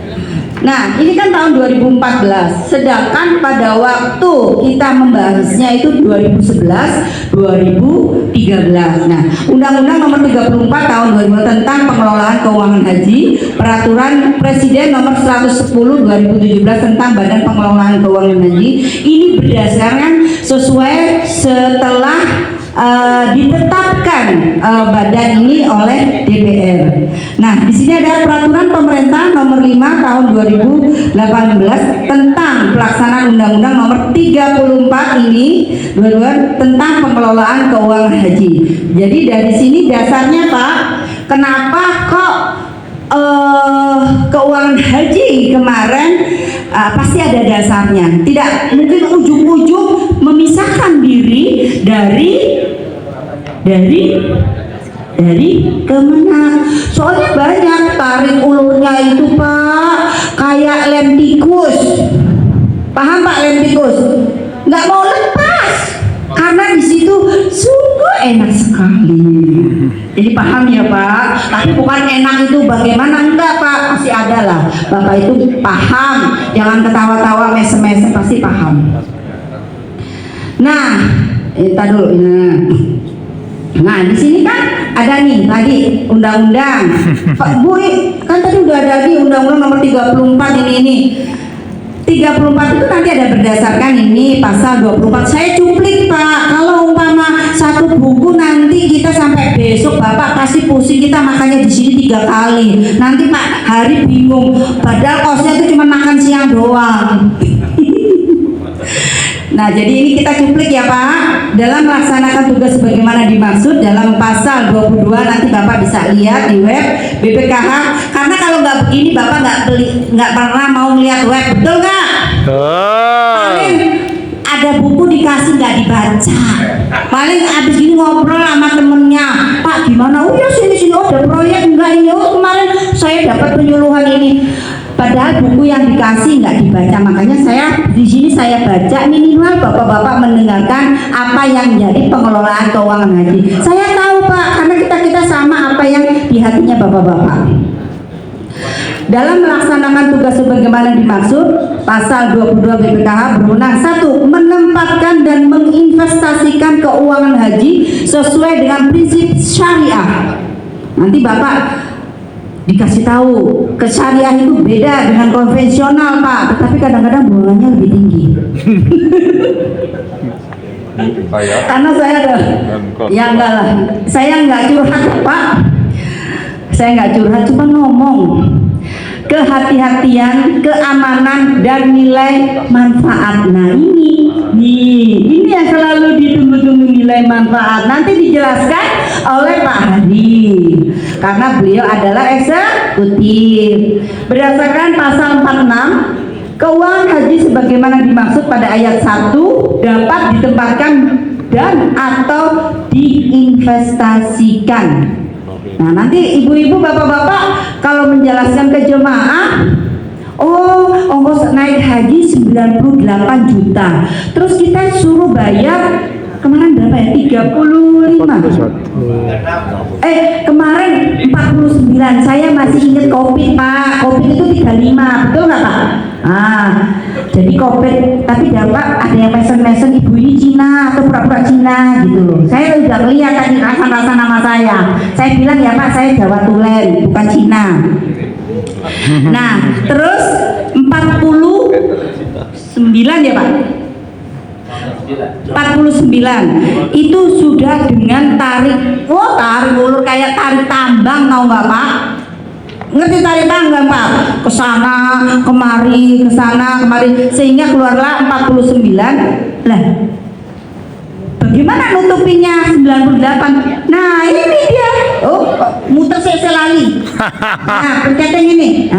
Nah ini kan tahun 2014, sedangkan pada waktu kita membahasnya itu 2011-2013. Nah Undang-Undang Nomor 34 Tahun 2000 tentang pengelolaan keuangan haji, Peraturan Presiden Nomor 110/2017 tentang Badan Pengelolaan Keuangan Haji ini berdasarkan sesuai setelah ditetapkan badan ini oleh DPR. Nah, di sini ada peraturan pemerintah nomor 5 tahun 2018 tentang pelaksanaan Undang-Undang nomor 34 ini tentang pengelolaan keuangan haji. Jadi dari sini dasarnya Pak, kenapa kok keuangan haji kemarin pasti ada dasarnya. Tidak mungkin ujung-ujung memisahkan diri dari kemana? Soalnya banyak tarik ulurnya itu Pak, kayak lem tikus. Paham Pak lem tikus? Nggak mau lepas karena di situ sungguh enak sekali. Jadi paham ya Pak? Tapi bukan enak itu bagaimana, enggak Pak, pasti ada lah. Bapak itu paham, jangan ketawa-tawa mesem-mesem, pasti paham. Nah, dulu. Nah, di sini kan ada nih tadi undang-undang. Pak Bu, kan tadi udah ada di Undang-Undang Nomor 34 ini. 34 itu nanti ada berdasarkan ini pasal 24. Saya cuplik Pak. Kalau umpama satu buku nanti kita sampai besok Bapak pasti pusing kita makannya di sini 3 kali. Nanti Pak Hari bingung, padahal kosnya itu cuma makan siang doang. Nah, jadi ini kita cuplik ya Pak. Dalam melaksanakan tugas sebagaimana dimaksud dalam pasal 22, nanti Bapak bisa lihat di web BPKH. Karena kalau nggak begini Bapak nggak pernah mau melihat web, betul nggak? Paling ada buku dikasih nggak dibaca. Paling abis ini ngobrol sama temennya, Pak gimana? Oh ya sini ada proyek enggak ini? Oh kemarin saya dapat penyuluhan ini. Padahal buku yang dikasih nggak dibaca, makanya saya di sini saya baca minimal bapak-bapak mendengarkan apa yang jadi pengelolaan keuangan haji. Saya tahu Pak, karena kita sama apa yang di hatinya bapak-bapak. Dalam melaksanakan tugas sebagaimana dimaksud, pasal 22 BPKH berwenang 1. Menempatkan dan menginvestasikan keuangan haji sesuai dengan prinsip syariah. Nanti Bapak dikasih tahu ke syariah itu beda dengan konvensional Pak, tetapi kadang-kadang bunganya lebih tinggi. Karena saya ya enggak lah, saya enggak curhat Pak, saya enggak curhat, cuma ngomong kehati-hatian, keamanan dan nilai manfaat. Nah ini yang selalu ditunggu-tunggu, nilai manfaat. Nanti dijelaskan oleh Pak Hadi karena beliau adalah eksekutif. Berdasarkan pasal 46, keuangan haji sebagaimana dimaksud pada ayat 1 dapat ditempatkan dan atau diinvestasikan. Nah nanti ibu-ibu bapak-bapak kalau menjelaskan ke jemaah, oh ongkos naik haji 98 juta, terus kita suruh bayar kemarin berapa ya? 35. Kemarin 49. Saya masih ingat Covid Pak, Covid itu 35, betul nggak Pak? Jadi Covid, tapi dapat ada yang mesen ibu ini Cina atau pura-pura Cina gitu loh. Saya udah melihat tadi rasa nama saya. Saya bilang ya Pak, saya Jawa Tulen, bukan Cina. Nah, terus 49 ya Pak? 49 itu sudah dengan tarik ulur kayak tarik tambang, tahu nggak Pak? Ngerti tarik tambang Pak? Kesana kemari, kesana kemari, sehingga keluarlah 49. Lah bagaimana nutupinya 98? Nah ini dia, muter selali. Nah penceteng ini,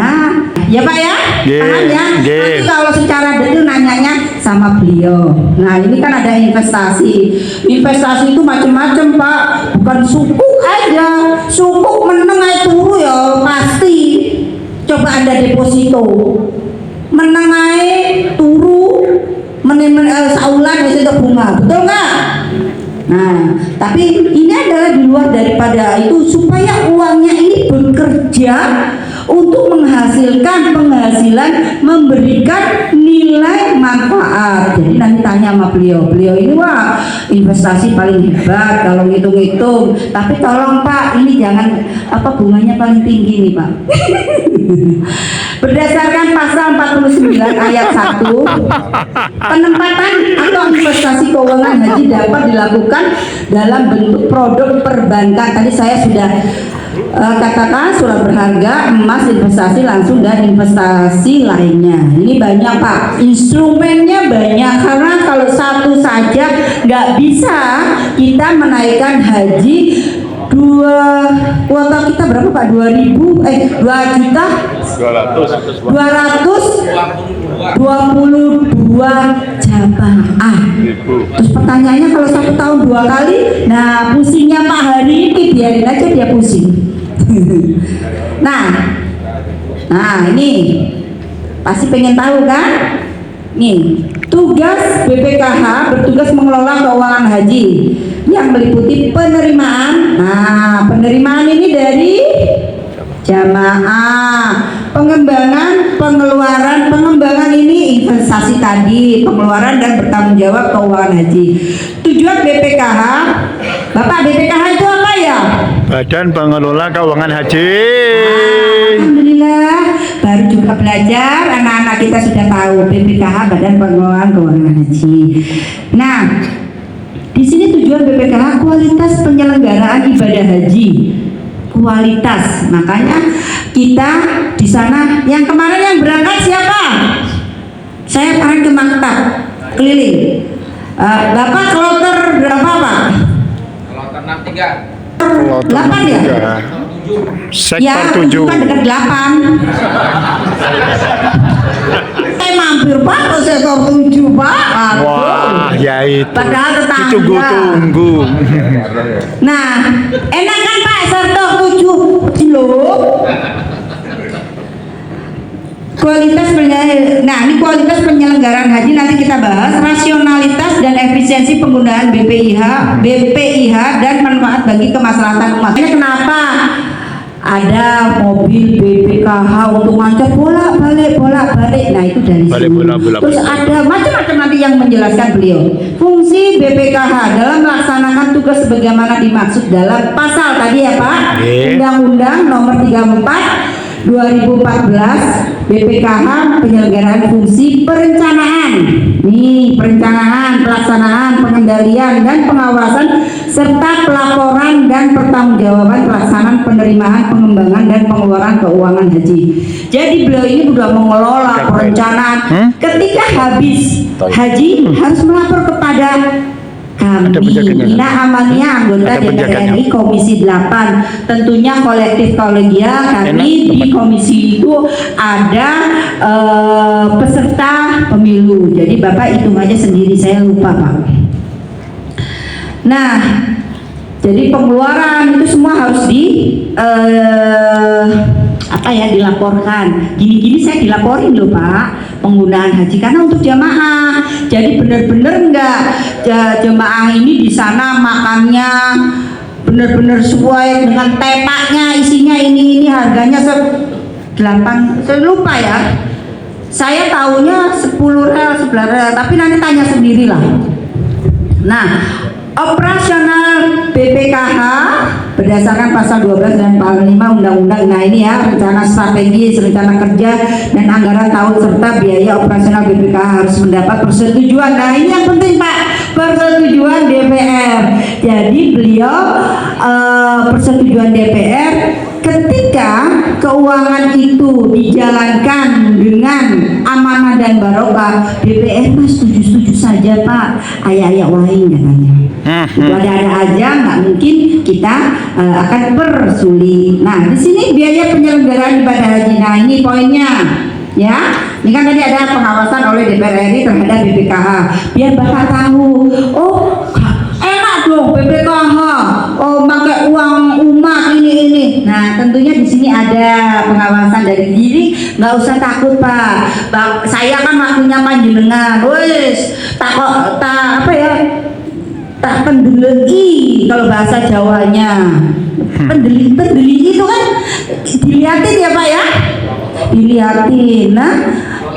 ya Pak ya, paham ya? Nanti kalau secara detail nanyanya sama beliau. Nah ini kan ada investasi itu macam-macam Pak, bukan sukuk aja, sukuk meneng aja turu ya pasti. Coba Anda deposito meneng aja turu saulan itu bunga, betul nggak? Nah, tapi ini adalah di luar daripada itu, supaya uangnya ini bekerja untuk menghasilkan penghasilan, memberikan nilai manfaat. Jadi nanti tanya sama beliau ini wah investasi paling hebat kalau ngitung-ngitung. Tapi tolong Pak, ini jangan bunganya paling tinggi nih Pak. Berdasarkan pasal 49 ayat 1, penempatan atau investasi keuangan haji dapat dilakukan dalam bentuk produk perbankan. Tadi saya sudah katakan surat berharga, emas, investasi langsung dan investasi lainnya. Ini banyak Pak, instrumennya banyak, karena kalau satu saja nggak bisa kita menaikkan haji. Kuota kita berapa Pak? 2.222 jamaah. Terus pertanyaannya kalau 1 tahun 2 kali, nah pusingnya Pak Hari ini biarin aja dia pusing. Nah ini pasti pengen tahu kan? Nih, tugas BPKH bertugas mengelola keuangan haji yang meliputi penerimaan. Nah, penerimaan ini dari jamaah, pengembangan, pengeluaran. Pengembangan ini investasi tadi, pengeluaran dan bertanggung jawab keuangan haji. Tujuan BPKH, Bapak, BPKH itu apa ya? Badan Pengelola Keuangan Haji. Alhamdulillah, baru juga belajar, anak-anak kita sudah tahu BPKH, Badan Pengelolaan Keuangan Haji. Nah, di sini tujuan BPKH kualitas penyelenggaraan ibadah haji kualitas. Makanya kita di sana yang kemarin yang berangkat siapa? Saya kemarin ke maktab keliling. Bapak kloter berapa Pak? Kloter 63. 8 ya? Sektor 7. Bukan dekat 8. Saya mampir Pak ke sektor 7 Pak. Wah, ya itu. Padahal tetangga. Ditunggu-tunggu. Nah, enak kan Pak sektor 7 loh. Kualitas kualitas penyelenggaraan haji nanti kita bahas. Rasionalitas dan efisiensi penggunaan BPIH dan manfaat bagi kemaslahatan umat. Ini kenapa ada mobil BPKH untuk ngangkat bolak-balik. Nah itu dari sini. Terus ada macam-macam nanti yang menjelaskan beliau. Fungsi BPKH dalam melaksanakan tugas sebagaimana dimaksud dalam pasal tadi ya Pak. Undang-Undang Nomor 34 2014 BPKH penyelenggaraan fungsi perencanaan, perencanaan, pelaksanaan, pengendalian dan pengawasan serta pelaporan dan pertanggungjawaban pelaksanaan penerimaan, pengembangan dan pengeluaran keuangan haji. Jadi beliau ini sudah mengelola perencanaan. Ketika habis haji harus melapor kepada kami, Ina Amalia anggota DPR RI Komisi 8, tentunya kolektif kolegial kami di komisi itu ada peserta pemilu. Jadi Bapak hitung aja sendiri, saya lupa Pak. Nah, jadi pengeluaran itu semua harus dilaporkan. Gini-gini saya dilaporin loh Pak, penggunaan haji karena untuk jamaah. Jadi benar-benar enggak jemaah ini di sana makannya benar-benar sesuai dengan tepaknya, isinya ini harganya 8, saya lupa ya. Saya tahunya 10 rel, 11 rel, tapi nanti tanya sendirilah. Nah, operasional BPKH berdasarkan pasal 12 dan pasal 5 Undang-Undang. Nah ini ya, rencana strategis, rencana kerja dan anggaran tahun serta biaya operasional BPKH harus mendapat persetujuan. Nah ini yang penting Pak, persetujuan DPR. Jadi beliau persetujuan DPR ketika keuangan itu dijalankan dengan amanah dan barokah. DPR mas setuju-setuju saja Pak, ayah-ayah wahing katanya. Itu ada aja, nggak mungkin kita akan persulit. Nah di sini biaya penyelenggaraan ibadah haji. Nah ini poinnya ya. Ini kan tadi ada pengawasan oleh DPR RI terhadap BPKH. Biar Bapak tahu, oh enak dong BPKH, oh pakai uang umat ini. Nah tentunya di sini ada pengawasan dari diri, nggak usah takut Pak. Saya kan waktunya panjenengan, wes tak pendelei kalau bahasa Jawanya. Pendeli itu kan dilihatin ya Pak ya, dilihatin. Nah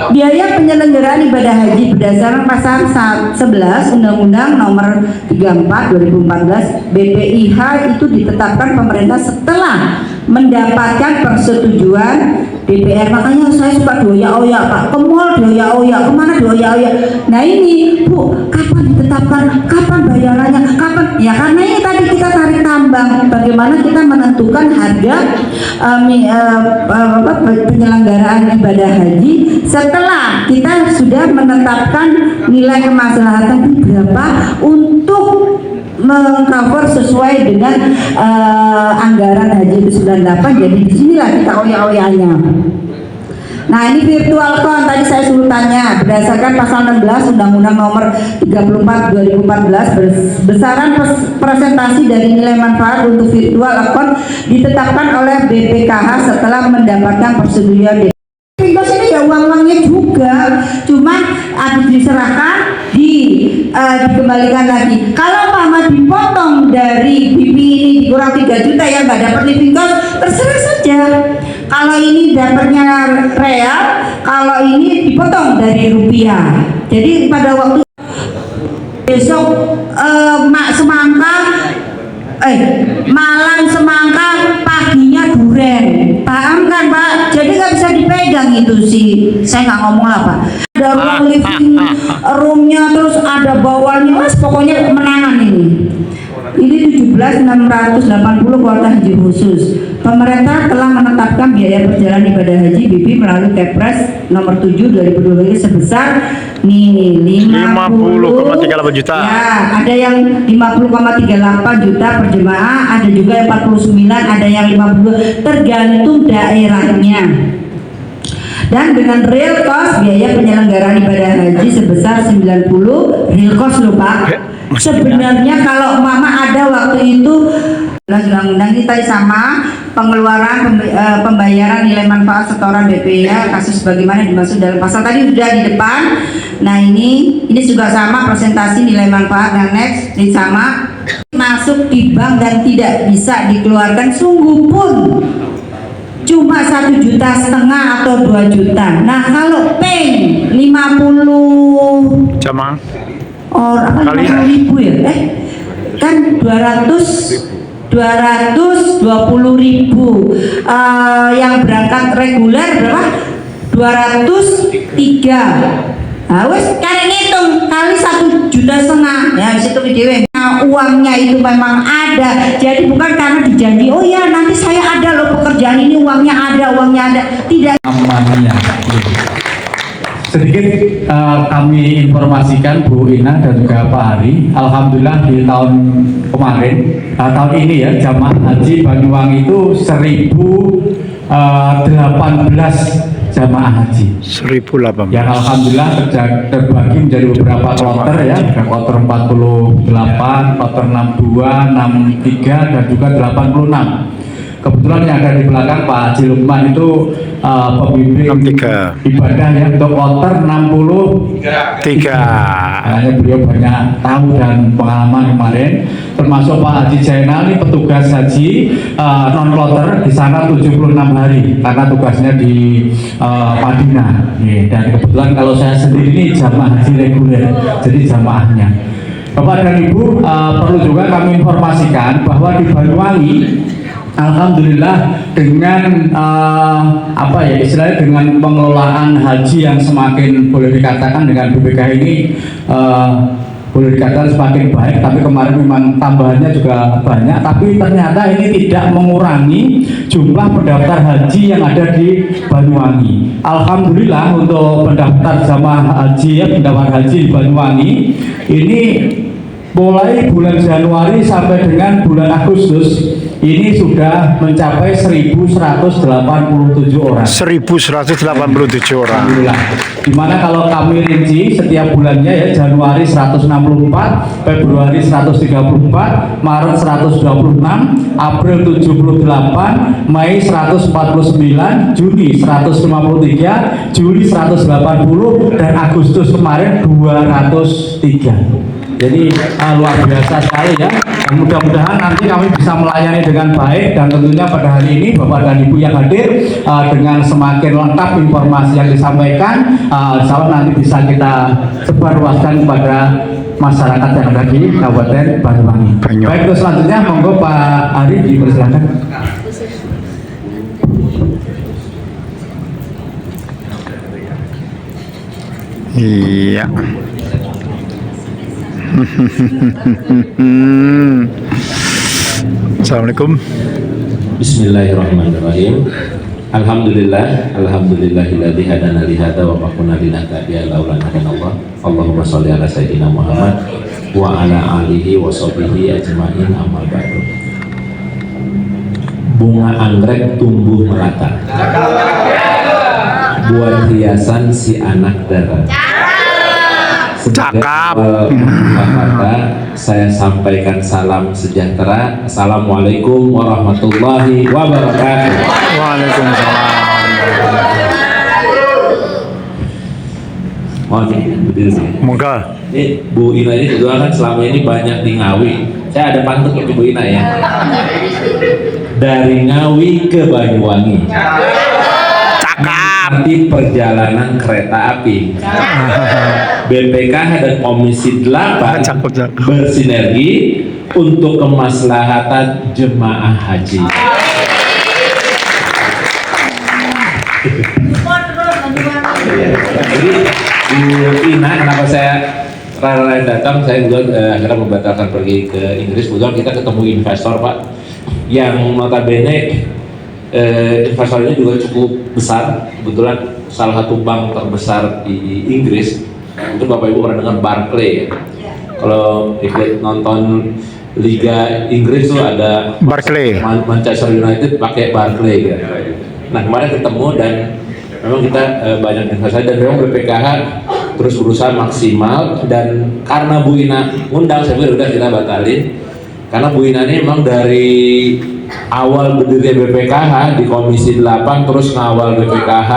biaya penyelenggaraan ibadah haji berdasarkan pasal 11 Undang-Undang Nomor 34 2014 BPIH itu ditetapkan pemerintah setelah mendapatkan persetujuan DPR. Makanya saya suka dioyak-oyak Pak, ke mall dioyak-oyak, kemana dioyak-oyak. Nah ini Bu, kapan ditetapkan, kapan bayarannya, kapan? Ya karena ini tadi kita tarik tambang, bagaimana kita menentukan harga penyelenggaraan ibadah haji setelah kita sudah menetapkan nilai kemaslahatan berapa untuk mengcover sesuai dengan anggaran haji itu 98. Jadi disinilah kita oyak-oyaknya. Nah ini virtual con tadi saya suruh tanya berdasarkan pasal 16 Undang-Undang Nomor 34 2014 besaran presentasi dari nilai manfaat untuk virtual account ditetapkan oleh BPKH setelah mendapatkan persetujuan DPR. Ini ya uang-uangnya juga, cuman habis diserahkan dikembalikan lagi. Kalau Mama dipotong dari BP ini dikurang 3 juta ya nggak dapat living cost, terserah saja. Kalau ini dapatnya real, kalau ini dipotong dari rupiah. Jadi pada waktu besok Malang Semangka paginya duren, paham kan Pak? Jadi nggak bisa dipegang itu sih. Saya nggak ngomong lah Pak. Ada ruang living roomnya, terus ada bawahnya, mas pokoknya menangan ini. Ini 17.680 kuota haji khusus. Pemerintah telah menetapkan biaya perjalanan ibadah haji BIB melalui Kepres nomor 7 2022 sebesar nih 50,38 juta. Ya, ada yang 50,38 juta per jemaah, ada juga yang 49, ada yang 52, tergantung daerahnya. Dan dengan real cost biaya penyelenggaraan ibadah haji sebesar 90 real cost loh Pak. Sebenarnya kalau mama ada waktu itu undang-undang kita sama pengeluaran pembayaran nilai manfaat setoran BPH kasus bagaimana dimaksud dalam pasal tadi sudah di depan. Nah ini juga sama presentasi nilai manfaat dan next ini sama masuk di bank dan tidak bisa dikeluarkan sungguh pun cuma 1,5 juta atau 2 juta. Nah kalau peng 50 Jamaah orang kali 50.000 ya kan 220.000 yang berangkat reguler berapa 203. Nah, wes kalian hitung kali 1,5 juta ya situ dewe. Nah, uangnya itu memang ada. Jadi bukan karena dijanji, oh ya nanti saya ada loh pekerjaan ini uangnya ada. Tidak. Amannya. Sedikit kami informasikan Bu Ina dan juga Pak Hari. Alhamdulillah di tahun kemarin, tahun ini ya jamaah haji Banyuwangi itu 1.018 jamaah haji. 1.018. Yang alhamdulillah terbagi menjadi beberapa kloter ya, ada kloter 48, kloter 62, 63 dan juga 86. Kebetulan yang ada di belakang Pak Haji Lukman itu pembimbing 63 ibadah ya untuk kloter 63. Hanya beliau banyak tahu dan pengalaman kemarin, termasuk Pak Haji Jainal ini petugas haji non kloter di sana 76 hari karena tugasnya di Madinah. Dan kebetulan kalau saya sendiri ini jamaah haji reguler, jadi jamaahnya. Bapak dan Ibu, perlu juga kami informasikan bahwa di Banyuwangi alhamdulillah dengan istilahnya dengan pengelolaan haji yang semakin boleh dikatakan dengan BPK ini boleh dikatakan semakin baik, tapi kemarin memang tambahannya juga banyak, tapi ternyata ini tidak mengurangi jumlah pendaftar haji yang ada di Banyuwangi. Alhamdulillah untuk pendaftar jamaah haji pendaftar haji di Banyuwangi ini mulai bulan Januari sampai dengan bulan Agustus ini sudah mencapai 1.187 orang. 1.187 orang. Alhamdulillah. Dimana kalau kami rinci setiap bulannya ya Januari 164, Februari 134, Maret 126, April 78, Mei 149, Juni 153, Juli 180 dan Agustus kemarin 203. Jadi luar biasa sekali ya. Dan mudah-mudahan nanti kami bisa melayani dengan baik dan tentunya pada hari ini Bapak dan Ibu yang hadir dengan semakin lengkap informasi yang disampaikan, insya Allah nanti bisa kita sebarluaskan kepada masyarakat yang ada di Kabupaten Banyuwangi. Baik, terus selanjutnya monggo Pak Ari dipersilakan. Iya. Assalamualaikum. Bismillahirrahmanirrahim. Alhamdulillahilladzi hadana li hadza wa ma kunna linahtadiya laula an hadanallah. Allahumma shalli ala sayyidina Muhammad wa ala alihi wa sahbihi ajmain, amma ba'du. Bunga anggrek tumbuh merata buat hiasan si anak dara. Cakap. Maka saya sampaikan salam sejahtera. Assalamualaikum warahmatullahi wabarakatuh. Waalaikumsalam. Mohon berdiri. Moga. Ini Bu Ina ini juga kan selama ini banyak di Ngawi. Saya ada pantun untuk Bu Ina ya. Dari Ngawi ke Banyuwangi. Nanti perjalanan kereta api. BPKH dan Komisi 8 bersinergi untuk kemaslahatan jemaah haji. Jadi Bu Ina, kenapa saya lain datang, saya juga akhirnya membatalkan pergi ke Inggris. Kebetulan kita ketemu investor Pak, yang notabene investor ini juga cukup besar. Kebetulan salah satu bank terbesar di Inggris. Itu Bapak Ibu pernah dengar Barclays. Kalau ikut nonton Liga Inggris tuh ada Barclays. Manchester United pakai Barclays gitu. Nah kemarin ketemu dan memang kita banyak investasi dan memang BPKH terus berusaha maksimal, dan karena Bu Ina ngundang saya pikir udah kita batalin, karena Bu Ina ini memang dari awal berdiri BPKH di Komisi 8 terus ngawal BPKH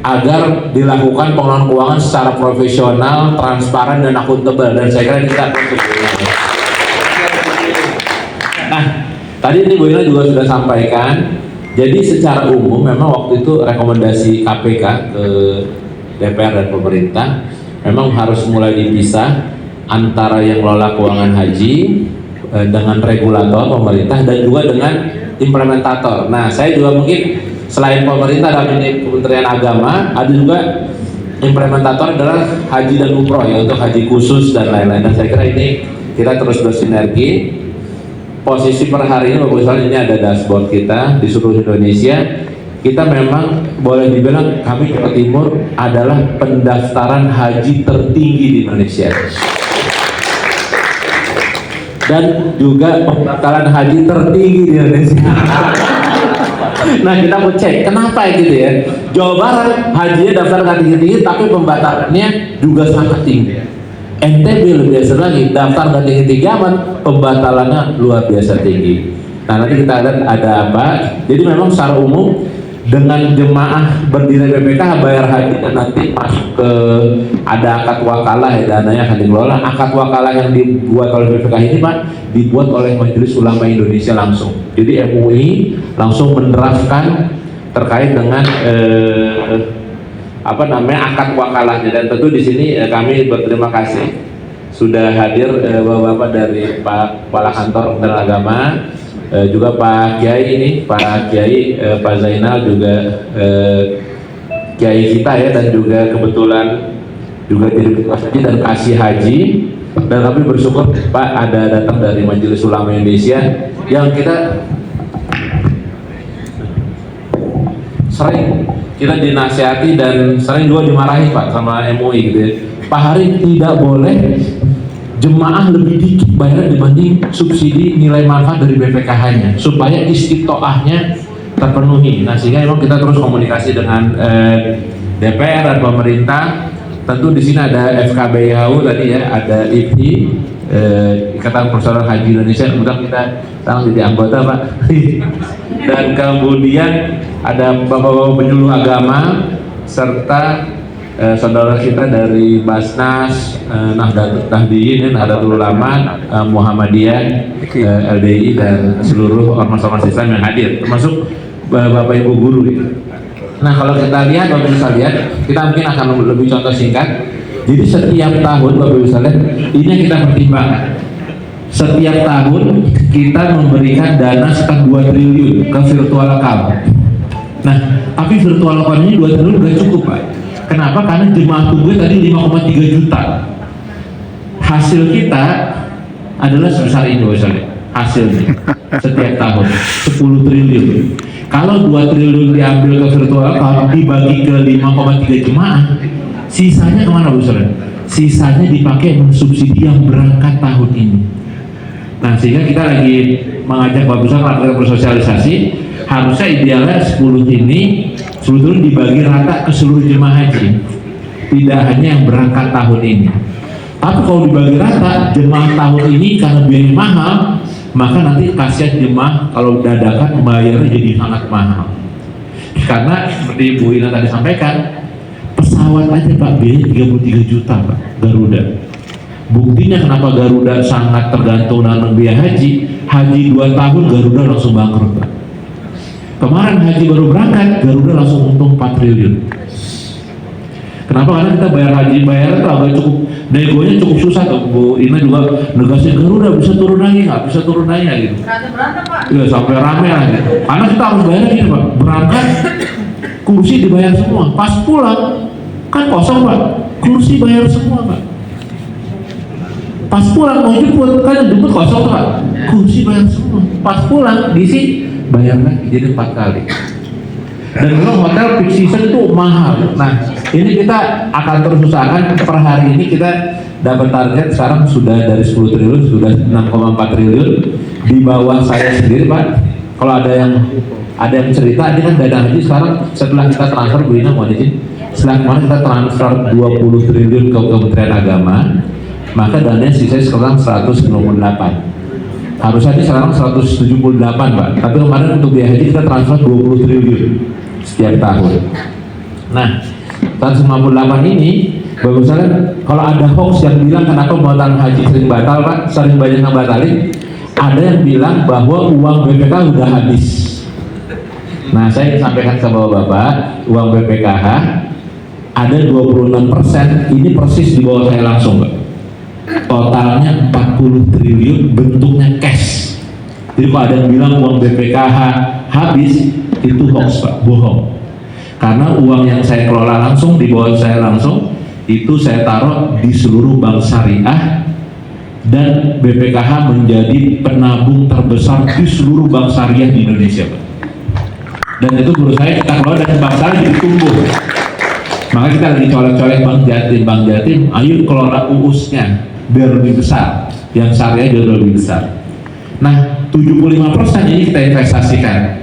agar dilakukan pengelolaan keuangan secara profesional, transparan dan akuntabel, dan saya kira kita nah tadi ini Bu Ina juga sudah sampaikan. Jadi secara umum memang waktu itu rekomendasi KPK ke DPR dan pemerintah memang harus mulai dipisah antara yang mengelola keuangan haji dengan regulator pemerintah dan juga dengan implementator. Nah saya juga mungkin selain pemerintah dalam ini Kementerian Agama, ada juga implementator adalah haji dan umroh ya, untuk haji khusus dan lain-lain. Dan saya kira ini kita terus bersinergi. Posisi per hari ini Bapak Ibu ini ada dashboard kita di seluruh Indonesia. Kita memang boleh dibilang kami Jawa Timur adalah pendaftaran haji tertinggi di Indonesia, dan juga pendaftaran haji tertinggi di Indonesia. Nah kita mau cek kenapa gitu ya. Jawa Barat hajinya daftar tinggi-tinggi tapi pembatalannya juga sangat tinggi. NTB lebih biasa lagi, daftar dan tinggi-tinggi amat, pembatalannya luar biasa tinggi. Nah nanti kita lihat ada apa. Jadi memang secara umum dengan jemaah berdiri BPKH bayar haji dan nanti masuk ke ada akad wakalah ya, dananya akan dikelola. Akad wakalah yang dibuat oleh BPKH ini Pak dibuat oleh Majelis Ulama Indonesia langsung. Jadi MUI langsung menerapkan terkait dengan akad wakalahnya, dan tentu di sini kami berterima kasih sudah hadir bapak-bapak dari Pak Kepala Kantor Kementerian Agama, juga Pak Kiai ini, Pak Kiai Pak Zainal juga Kiai kita ya, dan juga kebetulan juga jadi ketua haji dan kasih haji, dan kami bersyukur Pak ada datang dari Majelis Ulama Indonesia yang kita sering kita dinasihati dan sering juga dimarahi Pak sama MUI gitu ya. Pak Hari tidak boleh jemaah lebih dikit bayar dibanding subsidi nilai manfaat dari BPKH-nya supaya istiqtoahnya terpenuhi. Nah sehingga memang kita terus komunikasi dengan DPR dan pemerintah. Tentu di sini ada FKBIHU tadi ya, ada IPI, Ikatan Persaudaraan Haji Indonesia, kemudian kita sekarang jadi anggota Pak. Dan kemudian ada bapak-bapak penyuluh agama serta saudara kita dari Basnas, Nahdlatul Ulama, Muhammadiyah, LDI dan seluruh ormas-ormas Islam yang hadir, termasuk bapak ibu guru. Nah kalau kita lihat, Bapak Ibu sekalian, kita mungkin akan lebih contoh singkat. Jadi setiap tahun Bapak Ibu sekalian, ini yang kita pertimbangkan. Setiap tahun kita memberikan dana sekitar 2 triliun ke virtual account. Nah, tapi virtual account ini 2 triliun udah cukup Pak. Kenapa? Karena jemaah tunggu tadi 5,3 juta. Hasil kita adalah sebesar ini Bapak sekalian. Hasilnya setiap tahun 10 triliun. Kalau 2 triliun diambil ke virtual account dibagi ke 5,3 jemaah, sisanya kemana Bu Saudara? Sisanya dipakai mensubsidi yang berangkat tahun ini. Nah sehingga kita lagi mengajak Bapak Saudara bersosialisasi, harusnya idealnya 10 triliun dibagi rata ke seluruh jemaah haji, tidak hanya yang berangkat tahun ini. Tapi kalau dibagi rata, jemaah tahun ini karena biaya mahal, maka nanti kasihan jemaah kalau dadakan bayarnya jadi sangat mahal. Karena seperti Bu Ina tadi sampaikan, pesawat aja Pak biaya 33 juta Pak, Garuda. Buktinya kenapa Garuda sangat tergantung dengan biaya haji 2 tahun Garuda langsung bangkrut Pak. Kemarin haji baru berangkat, Garuda langsung untung 4 triliun. Kenapa? Karena kita bayar haji, bayar itu agak cukup, negonya cukup susah tuh. Bu Ina juga negasi Garuda bisa turun lagi, nggak bisa turun lagi gitu. Berantem Pak. Ya sampai rame lah gitu. Karena kita harus bayar gini Pak, berangkat kursi dibayar semua, pas pulang kan kosong Pak, kursi bayar semua Pak. Pas pulang mau jemput, kan jemput kosong tuh Pak, kursi bayar semua. Pas pulang diisi bayar lagi, jadi 4 kali. Dan memang hotel peak season itu mahal. Nah, ini kita akan terus usahakan. Per hari ini kita dapat target sekarang sudah dari 10 triliun, sudah 6,4 triliun. Di bawah saya sendiri Pak, kalau ada yang cerita, ini kan dana haji sekarang setelah kita transfer, Bu Ina mohon izin, setelah kemarin kita transfer 20 triliun ke Kementerian Agama, maka dananya sisa sekarang 198. Harusnya sekarang 178 Pak, tapi kemarin untuk biaya haji kita transfer 20 triliun setiap tahun. Nah, 158 ini bagusnya kalau ada hoax yang bilang kenapa pembayaran haji sering batal Pak, sering banyak yang batalin, ada yang bilang bahwa uang BPK udah habis. Nah, saya ingin sampaikan ke Bapak, uang BPKH ada 26%, ini persis di bawah saya langsung Pak. Totalnya 40 triliun bentuknya cash. Jadi kalau ada yang bilang uang BPKH habis, itu hoax Pak, bohong. Karena uang yang saya kelola langsung di bawah saya langsung, itu saya taruh di seluruh bank syariah, dan BPKH menjadi penabung terbesar di seluruh bank syariah di Indonesia Pak. Dan itu menurut saya kita kelola dan bank syariah jadi tumbuh. Maka kita lagi colek-colek Bank Jatim, ayo kelola UUS-nya biar lebih besar, yang syariah juga lebih besar. Nah, 75% ini kita investasikan.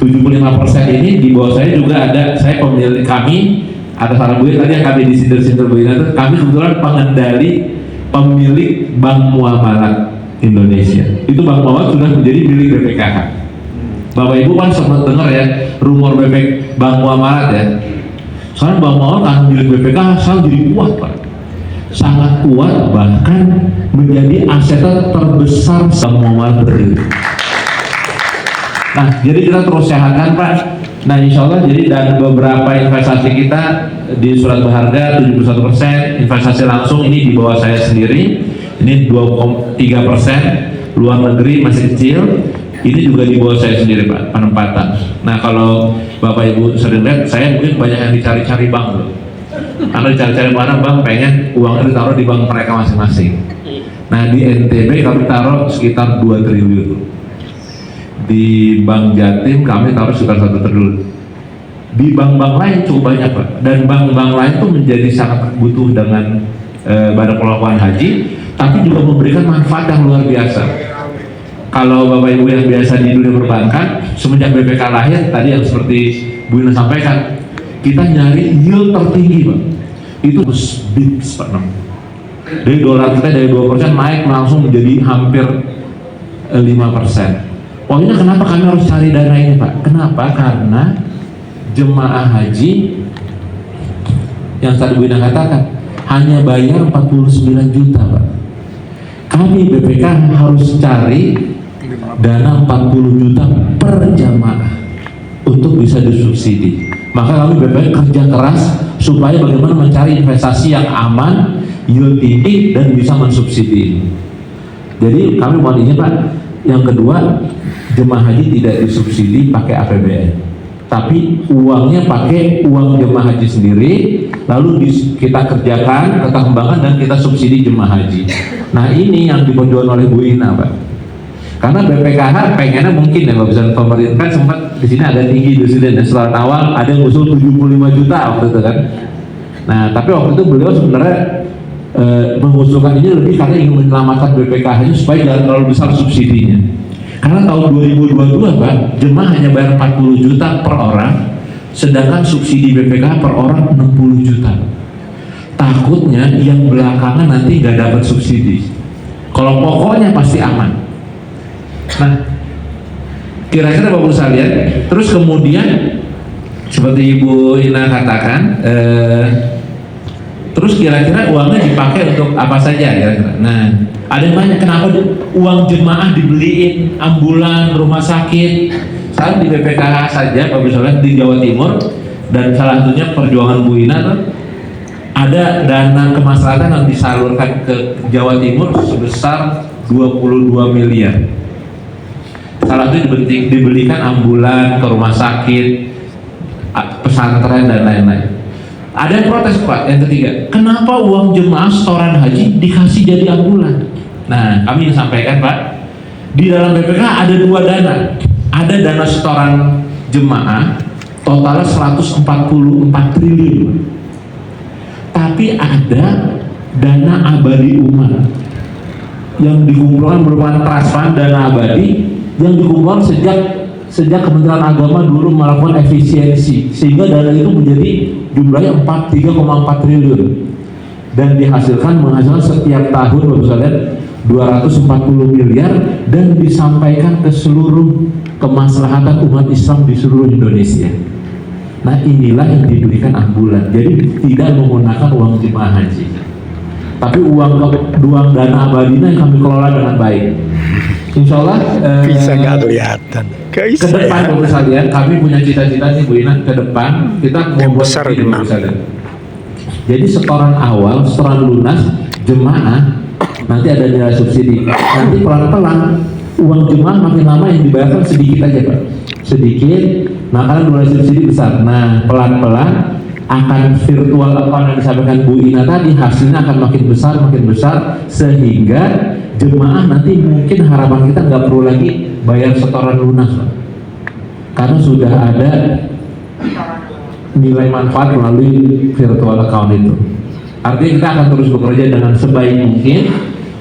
75% ini di bawah saya juga ada, saya pemilik kami atas saran Bu Ina tadi yang kami disindir-sindir Bu Ina itu, kami kebetulan pengendali pemilik Bank Muamalat Indonesia. Itu Bank Muamalat sudah menjadi milik BPKH. Bapak Ibu kan sempat dengar ya rumor Bank Muamalat ya. Sekarang Bank Muamalat kan milik BPKH, sekarang jadi kuat Pak. Sangat kuat, bahkan menjadi aset terbesar Bank Muamalat berdiri. Nah, jadi kita terus sehatkan Pak. Nah, insya Allah jadi dan beberapa investasi kita di surat berharga 71%, investasi langsung ini di bawah saya sendiri, ini 2,3%, luar negeri masih kecil, ini juga di bawah saya sendiri Pak, penempatan. Nah, kalau Bapak Ibu sering lihat, saya mungkin banyak yang dicari-cari bank loh. Karena dicari-cari mana bank pengen uangnya ditaruh di bank mereka masing-masing. Nah, di NTB kami taruh sekitar 2 triliun. Di Bank Jatim kami taruh sekitar 1 triliun. Di bank-bank lain cukup banyak Pak. Dan bank-bank lain itu menjadi sangat butuh dengan Badan Pengelolaan Haji, tapi juga memberikan manfaat yang luar biasa. Kalau Bapak Ibu yang biasa di dunia perbankan, semenjak BPK lahir, tadi yang seperti Bu Ina sampaikan, kita nyari yield tertinggi Pak. Itu bips Pak. Dari dolar kita dari 2% naik langsung menjadi hampir 5%. Pokoknya kenapa kami harus cari dana ini Pak? Kenapa? Karena jemaah haji yang tadi Bu Ina katakan hanya bayar 49 juta Pak. Kami BPK harus cari dana 40 juta per jamaah untuk bisa disubsidi. Maka kami BPK kerja keras supaya bagaimana mencari investasi yang aman, yield tinggi, dan bisa mensubsidi. Jadi kami mohon izin Pak, yang kedua, jemaah haji tidak disubsidi pakai APBN, tapi uangnya pakai uang jemaah haji sendiri, lalu kita kerjakan, kita kembangkan, dan kita subsidi jemaah haji. Nah, ini yang diperjuangkan oleh Bu Ina Pak. Karena BPKH pengennya mungkin ya Pak, bisa pemerintah sempat di sini agak tinggi disiden, dan setelah awal ada yang usul 75 juta waktu itu kan. Nah, tapi waktu itu beliau sebenarnya mengusulkan ini lebih karena ingin menyelamatkan BPKH supaya jangan terlalu besar subsidinya. Karena tahun 2022 Pak, jemaah hanya bayar 40 juta per orang, sedangkan subsidi BPKH per orang 60 juta. Takutnya yang belakangan nanti nggak dapat subsidi. Kalau pokoknya pasti aman. Nah, kira-kira Bapak sekalian, terus kemudian seperti Ibu Ina katakan, terus kira-kira uangnya dipakai untuk apa saja kira-kira. Nah, ada yang banyak kenapa uang jemaah dibeliin ambulan, rumah sakit. Sekarang di BPKH saja Bapak sekalian di Jawa Timur, dan salah satunya perjuangan Bu Ina tuh, ada dana kemaslahatan yang disalurkan ke Jawa Timur sebesar 22 miliar. Salah satu dibelikan ambulan ke rumah sakit, pesantren, dan lain-lain. Ada yang protes Pak, yang ketiga, kenapa uang jemaah setoran haji dikasih jadi ambulan? Nah, kami sampaikan Pak, di dalam BPK ada dua dana. Ada dana setoran jemaah totalnya 144 triliun. Tapi ada dana abadi umat yang dikumpulkan merupakan trust fund dana abadi yang dikumpulkan sejak Kementerian Agama dulu melakukan efisiensi, sehingga dana itu menjadi jumlahnya 3,4 triliun dan menghasilkan setiap tahun Bapak sekalian 240 miliar dan disampaikan ke seluruh kemaslahatan umat Islam di seluruh Indonesia. Nah, inilah yang diberikan ambulan. Jadi tidak menggunakan uang jemaah haji, tapi uang dana abadinya yang kami kelola dengan baik. Insya Allah Bisa nggak kelihatan. ke depan Bapak sekalian, kami punya cita-cita nih Bu Ina, ke depan kita mau buat besar begini, gimana? Bapak sekalian. Jadi setoran awal, setoran lunas jemaah nanti ada nilai subsidi. Nanti pelan-pelan uang jemaah makin lama yang dibayarkan sedikit aja Pak, sedikit. Nah, karena nilai subsidi besar. Nah, pelan-pelan akan virtual account yang disampaikan Bu Ina tadi, hasilnya akan makin besar sehingga jemaah nanti mungkin harapan kita nggak perlu lagi bayar setoran lunas Pak, karena sudah ada nilai manfaat melalui virtual account itu. Artinya kita akan terus bekerja dengan sebaik mungkin,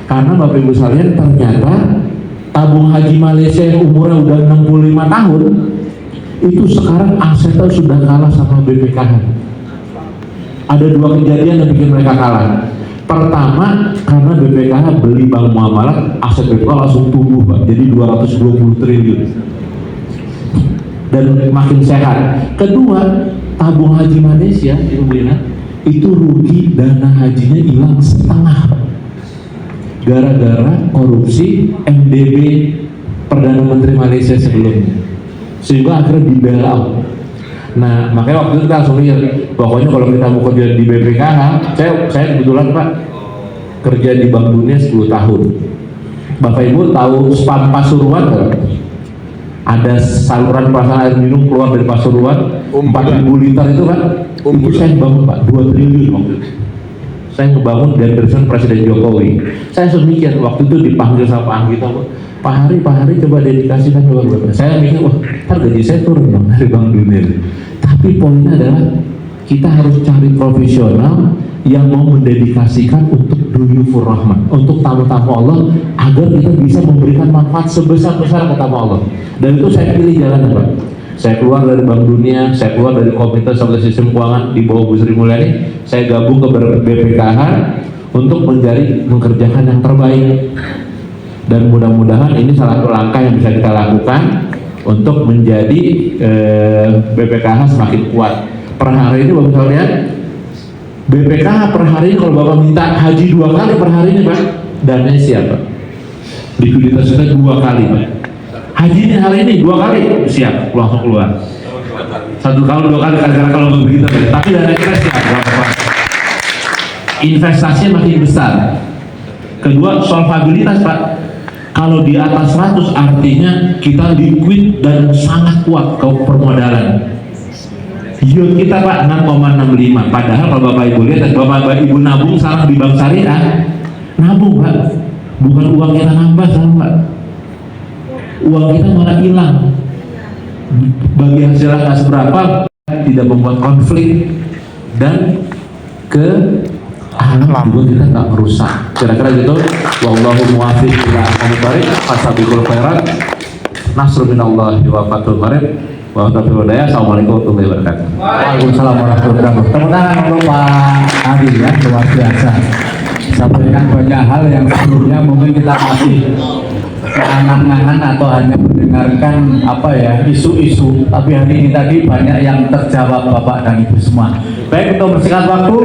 karena Bapak Ibu sekalian ternyata tabung haji Malaysia yang umurnya udah 65 tahun itu sekarang asetnya sudah kalah sama BPKH. Ada dua kejadian yang bikin mereka kalah. Pertama, karena BPKH beli bank muamalat, aset BPKH langsung tumbuh Pak, jadi 220 triliun dan makin sehat. Kedua, tabung haji Malaysia itu rugi, dana hajinya hilang setengah gara-gara korupsi MDB Perdana Menteri Malaysia sebelumnya, sehingga akhirnya di-bail out. Nah, makanya waktu itu kita langsung lihat, pokoknya kalau kita mau kerja di BPKH, saya kebetulan Pak kerja di Bank Dunia 10 tahun. Bapak Ibu tahu spam Pasuruan nggak? Ada saluran perasaan air minum keluar dari Pasuruan 4.000 liter itu Pak, itu saya bangun Pak 2 triliun waktu itu. Saya ngebangun dari Presiden Jokowi. Saya semikir waktu itu dipanggil sama Pak Anggito, Pak Hari coba dedikasikan juga buat saya. Mikir, wah, ntar gaji saya turun dong dari Bank Dunia. Tapi poinnya adalah kita harus cari profesional yang mau mendedikasikan untuk duyufur rahman, untuk tamu-tamu Allah, agar kita bisa memberikan manfaat sebesar-besar ke tamu Allah. Dan itu saya pilih jalan Pak. Saya keluar dari Bank Dunia, saya keluar dari Komite Stabilitas Sistem Keuangan di bawah Bu Sri Mulyani, saya gabung ke BPKH untuk mengerjakan yang terbaik. Dan mudah-mudahan ini salah satu langkah yang bisa kita lakukan untuk menjadi BPKH semakin kuat. Per hari ini Bapak sekalian, BPKH per hari ini kalau Bapak minta haji 2 kali per hari ini Pak, dananya siap Pak. Likuiditas kita 2 kali Pak. Haji ini hari ini 2 kali siap, langsung keluar. 1 tahun 2 kali kadang-kadang kalau begitu Pak. Tapi dana kita siap Bapak. Investasinya makin besar. Kedua, solvabilitas Pak. Kalau di atas 100 artinya kita liquid dan sangat kuat ke permodalan. Yield kita Pak 6,65. Padahal kalau Bapak Ibu lihat, Bapak Ibu nabung sekarang di bank syariah, nabung Pak, bukan uang kita nambah sekarang Pak, uang kita malah hilang. Bagi hasilnya nggak seberapa, tidak membuat konflik, dan ke alam juga kita nggak merusak. Kira-kira gitu. Wallahu muwaffiq ila aqwamit thoriq. Fastabiqul khairat. Nasrun minallahi wa fathul qarib. Wa taufiq hidayah. Assalamualaikum warahmatullahi wabarakatuh. Waalaikumsalam warahmatullahi wabarakatuh. Tepuk tangan untuk Pak Adi ya, luar biasa. Sampaikan banyak hal yang sebelumnya mungkin kita masih angan-angan atau hanya mendengarkan isu-isu, tapi hari ini tadi banyak yang terjawab Bapak dan Ibu semua. Baik, untuk bersingkat waktu,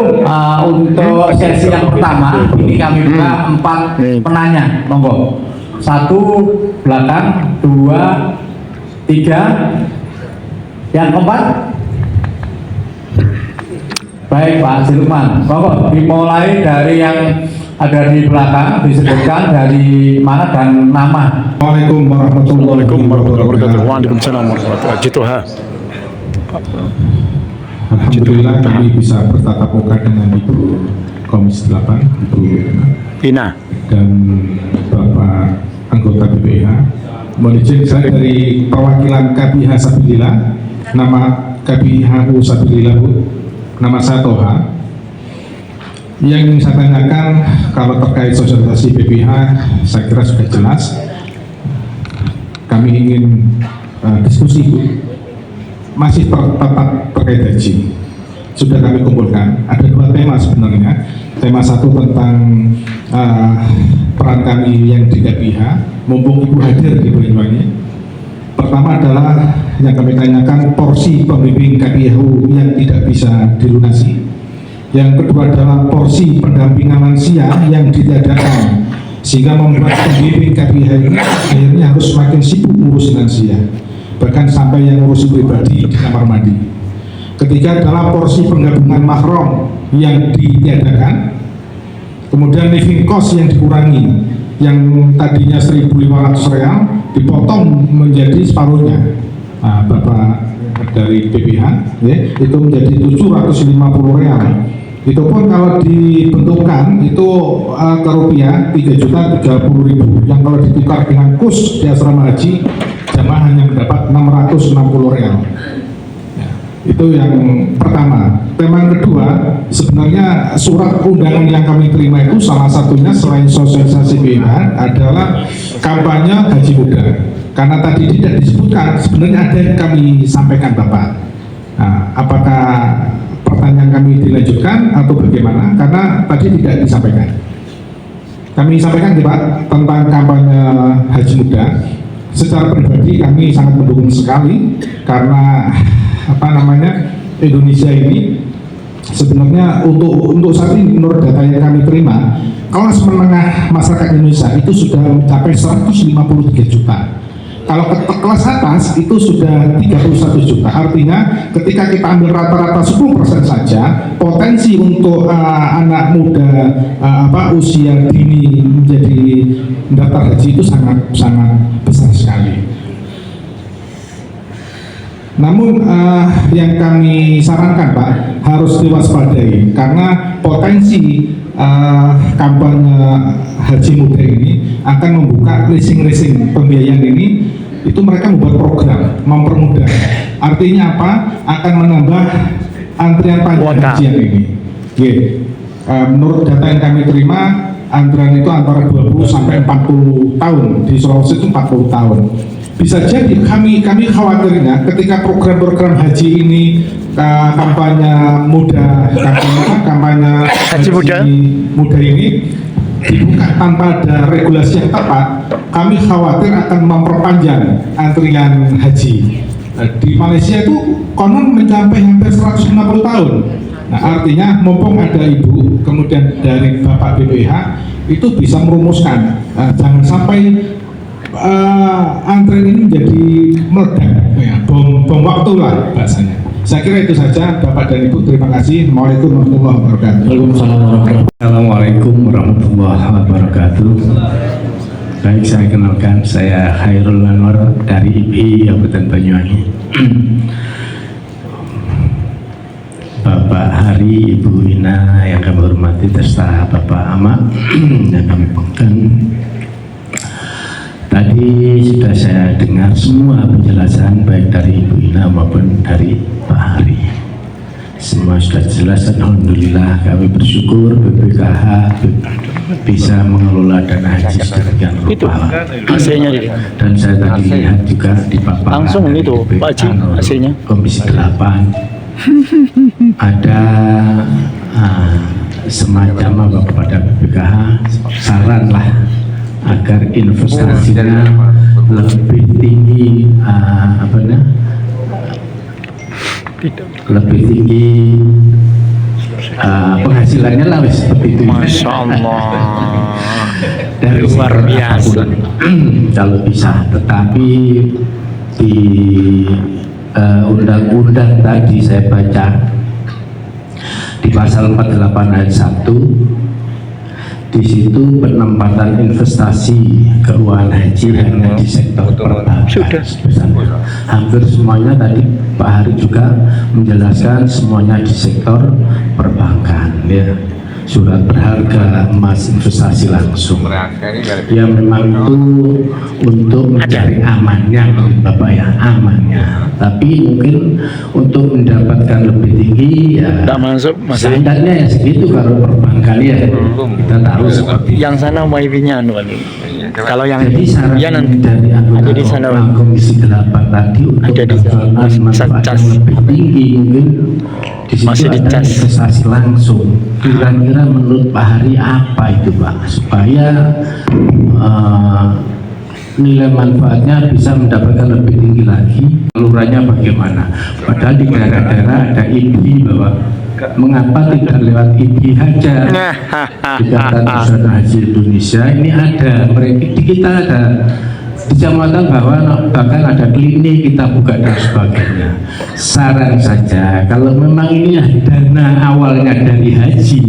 untuk sesi yang pertama ini kami buka 4 penanya, monggo. 1 belakang, 2, 3, yang keempat. Baik Pak Silman, monggo dimulai dari yang ada di belakang, disebutkan dari mana dan nama. Waalaikumsalam warahmatullahi wabarakatuh. Waalaikumsalam warahmatullahi wabarakatuh. Halo Alhamdulillah kami bisa bertatap muka dengan Ibu Komisi 8, Ibu Ina. dan Bapak anggota BPH. Mohon izin saya dari perwakilan KBH Sabilillah, nama KBH Sabilillah Bu, nama saya Toha. Yang ingin saya tanyakan kalau terkait sosialisasi BPH, saya kira sudah jelas. Kami ingin diskusi Bu, masih terkait haji. Sudah kami kumpulkan, ada 2 tema sebenarnya. Tema 1 tentang peran kami yang di KBH, mumpung Ibu hadir di Banyuwangi. Pertama adalah yang kami tanyakan porsi pembimbing KBH yang tidak bisa dilunasi. Yang kedua adalah porsi pendampingan lansia yang ditiadakan, sehingga membuat pembimbing KBH ini akhirnya harus semakin sibuk ngurus lansia, bahkan sampai yang ngurus pribadi di kamar mandi. Ketiga adalah porsi penggabungan mahram yang ditiadakan, kemudian living cost yang dikurangi, yang tadinya 1.500 real dipotong menjadi separuhnya. Nah, Bapak dari BPH ya, itu menjadi 750 real. Itu pun kalau dibentukkan itu ke rupiah 3.030.000, yang kalau ditukar dengan kurs di asrama haji jamaah hanya mendapat 660 real. Itu yang pertama. Tema yang kedua, sebenarnya surat undangan yang kami terima itu salah satunya selain sosialisasi BPH adalah kampanye haji muda. Karena tadi tidak disebutkan, sebenarnya ada yang kami sampaikan Bapak. Nah, apakah pertanyaan kami dilanjutkan atau bagaimana? Karena tadi tidak disampaikan. Kami sampaikan Pak tentang kampanye haji muda. Secara pribadi kami sangat mendukung sekali karena Indonesia ini sebenarnya untuk saat ini menurut data yang kami terima, kelas menengah masyarakat Indonesia itu sudah mencapai 153 juta. Kalau ke kelas atas itu sudah 31 juta. Artinya ketika kita ambil rata-rata 10% saja, potensi untuk anak muda usia dini menjadi mendaftar haji itu sangat besar sekali. Namun yang kami sarankan Pak, harus diwaspadai karena potensi kampanye haji muda ini akan membuka leasing pembiayaan ini. Itu mereka membuat program mempermudah. Artinya apa? Akan menambah antrian panjang hajian ini. Menurut data yang kami terima, antrian itu antara 20 sampai 40 tahun. Di Sulawesi itu 40 tahun. Bisa jadi kami khawatirnya ketika program-program haji ini kampanye haji muda ini dibuka tanpa ada regulasi yang tepat, kami khawatir akan memperpanjang antrian haji. Di Malaysia itu konon mencapai hampir 150 tahun. Nah, artinya mumpung ada Ibu, kemudian dari Bapak BPH itu bisa merumuskan, jangan sampai antrian ini menjadi meledak, bom waktu lah bahasanya. Saya kira itu saja Bapak dan Ibu, terima kasih. Assalamualaikum warahmatullahi wabarakatuh. Assalamualaikum warahmatullahi wabarakatuh. Baik, saya kenalkan, saya Khairul Anwar dari IPI Kabupaten Banyuwangi. Bapak Hari, Ibu Ina yang kami hormati, serta Bapak Amak yang kami banggakan. Tadi sudah saya dengar semua penjelasan baik dari Ibu Ina maupun dari Pak Hari. Semua sudah jelas, alhamdulillah. Kami bersyukur BPKH bisa mengelola dana haji sedemikian rupa. Dan saya tadi lihat juga di paparan langsung itu Pak Haji hasilnya Komisi 8 ada semacam apa kepada BPKH, saran lah agar investasinya lebih tinggi, lebih tinggi penghasilannya lah seperti itu. Masya Allah. Dari luar biasa. Kalau bisa, tetapi di undang-undang tadi saya baca di pasal 48 ayat 1, di situ penempatan investasi keuangan haji hanya di sektor perbankan. Sudah. Hampir semuanya tadi Pak Hari juga menjelaskan semuanya di sektor perbankan ya. Surat berharga, emas, investasi langsung. Ya memang itu untuk mencari amannya Bapak ya, amannya. Tapi mungkin untuk mendapatkan lebih tinggi ya Tidak masuk standarnya ya segitu kalau perbankan ya. Kita tahu seperti yang sana wifi-nya kalau yang jadi saran ya nanti dari ada di anggota sana. Komisi 8 tadi untuk Ada di mendapatkan manfaat cas. yang lebih tinggi mungkin di situ Masih ada dicas. investasi langsung. Kira-kira menurut Pak Hari apa itu Pak supaya nilai manfaatnya bisa mendapatkan lebih tinggi lagi, salurannya bagaimana? Padahal di daerah-daerah ada IBI bahwa mengapa tidak lewat IBI saja? Ikatan Usaha Haji Indonesia ini ada, mereka di kita ada di kecamatan bahwa bahkan ada klinik kita buka dan sebagainya. Saran saja kalau memang ini dana awalnya dari haji,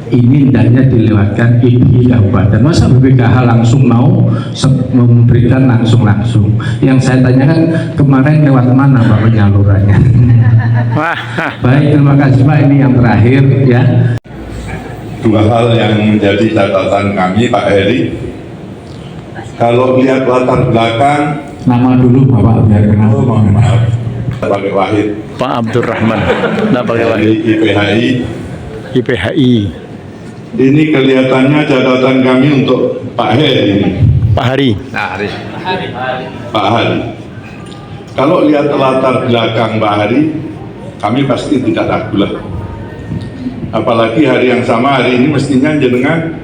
ini hendaknya dilewatkan IBI kabupaten. Masa BPKH langsung mau memberikan langsung. Yang saya tanyakan kemarin lewat mana Pak penyalurannya? Baik, terima kasih Pak. Ini yang terakhir ya. Dua hal yang menjadi catatan kami Pak Heri. Kalau lihat latar belakang, Nama dulu Bapak biar kenal. oh mohon maaf, pakai Wahid Pak Abdurrahman, tidak pakai dari wahid. IPHI. IPHI. Ini kelihatannya catatan kami untuk Pak Heri. Pak Hari. Pak Hari. Kalau lihat latar belakang Pak Hari, kami pasti tidak ragu lah. Apalagi hari yang sama hari ini mestinya jenengan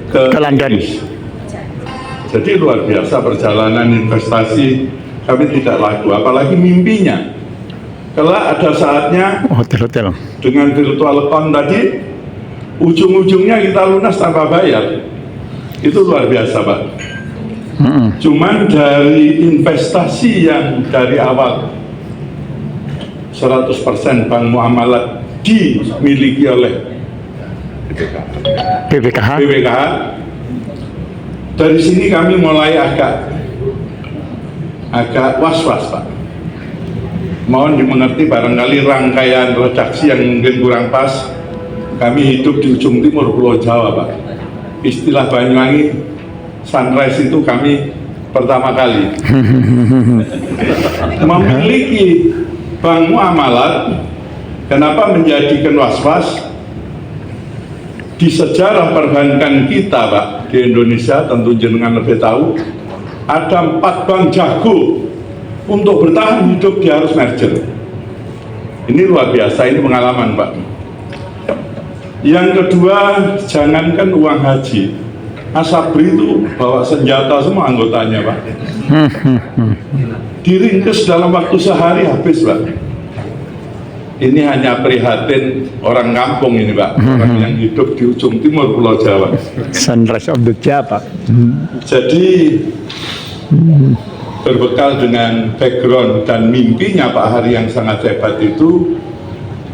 ke London. Inggris. Jadi luar biasa perjalanan investasi, kami tidak ragu. Apalagi mimpinya. Kelak ada saatnya Hotel-hotel. dengan virtual account tadi, ujung-ujungnya kita lunas tanpa bayar. Itu luar biasa Pak. Cuman dari investasi yang dari awal 100% bank muamalat dimiliki oleh BPKH. Dari sini kami mulai agak was-was Pak. Mohon dimengerti barangkali rangkaian redaksi yang mungkin kurang pas. Kami hidup di ujung timur Pulau Jawa Pak. Istilah Banyuwangi sunrise itu kami pertama kali memiliki bank muamalat. Kenapa menjadikan was-was? Di sejarah perbankan kita Pak, di Indonesia tentu jenengan lebih tahu, ada 4 bank jago untuk bertahan hidup dia harus merger. Ini luar biasa, ini pengalaman Pak. Yang kedua, jangankan uang haji, Asabri itu bawa senjata semua anggotanya Pak. Diringkes dalam waktu sehari habis Pak. Ini hanya prihatin orang kampung ini Pak, orang yang hidup di ujung timur Pulau Jawa. Sunrise of the Java. Jadi berbekal dengan background dan mimpinya Pak Hari yang sangat hebat itu,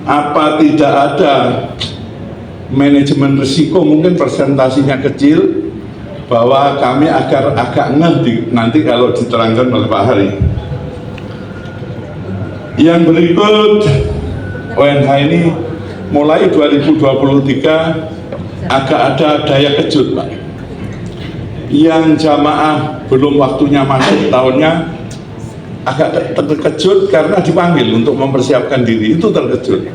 apa tidak ada manajemen risiko, mungkin presentasinya kecil, bahwa kami agak ngeh nanti kalau diterangkan oleh Pak Hari. Yang berikut, ONH ini mulai 2023 agak ada daya kejut Pak. Yang jamaah belum waktunya masuk tahunnya agak terkejut karena dipanggil untuk mempersiapkan diri, itu terkejut.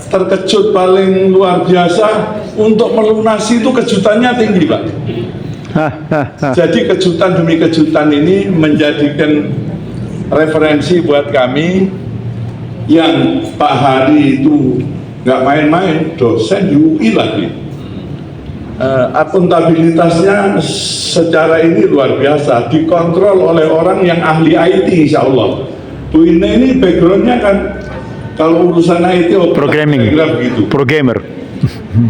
Terkejut paling luar biasa untuk melunasi itu kejutannya tinggi Pak. Jadi kejutan demi kejutan ini menjadikan referensi buat kami. Yang Pak Hari itu nggak main-main, dosen di UI lagi. Akuntabilitasnya secara ini luar biasa, dikontrol oleh orang yang ahli IT insya Allah. Bu Ine ini backgroundnya kan kalau urusan IT Programming, gitu. programmer.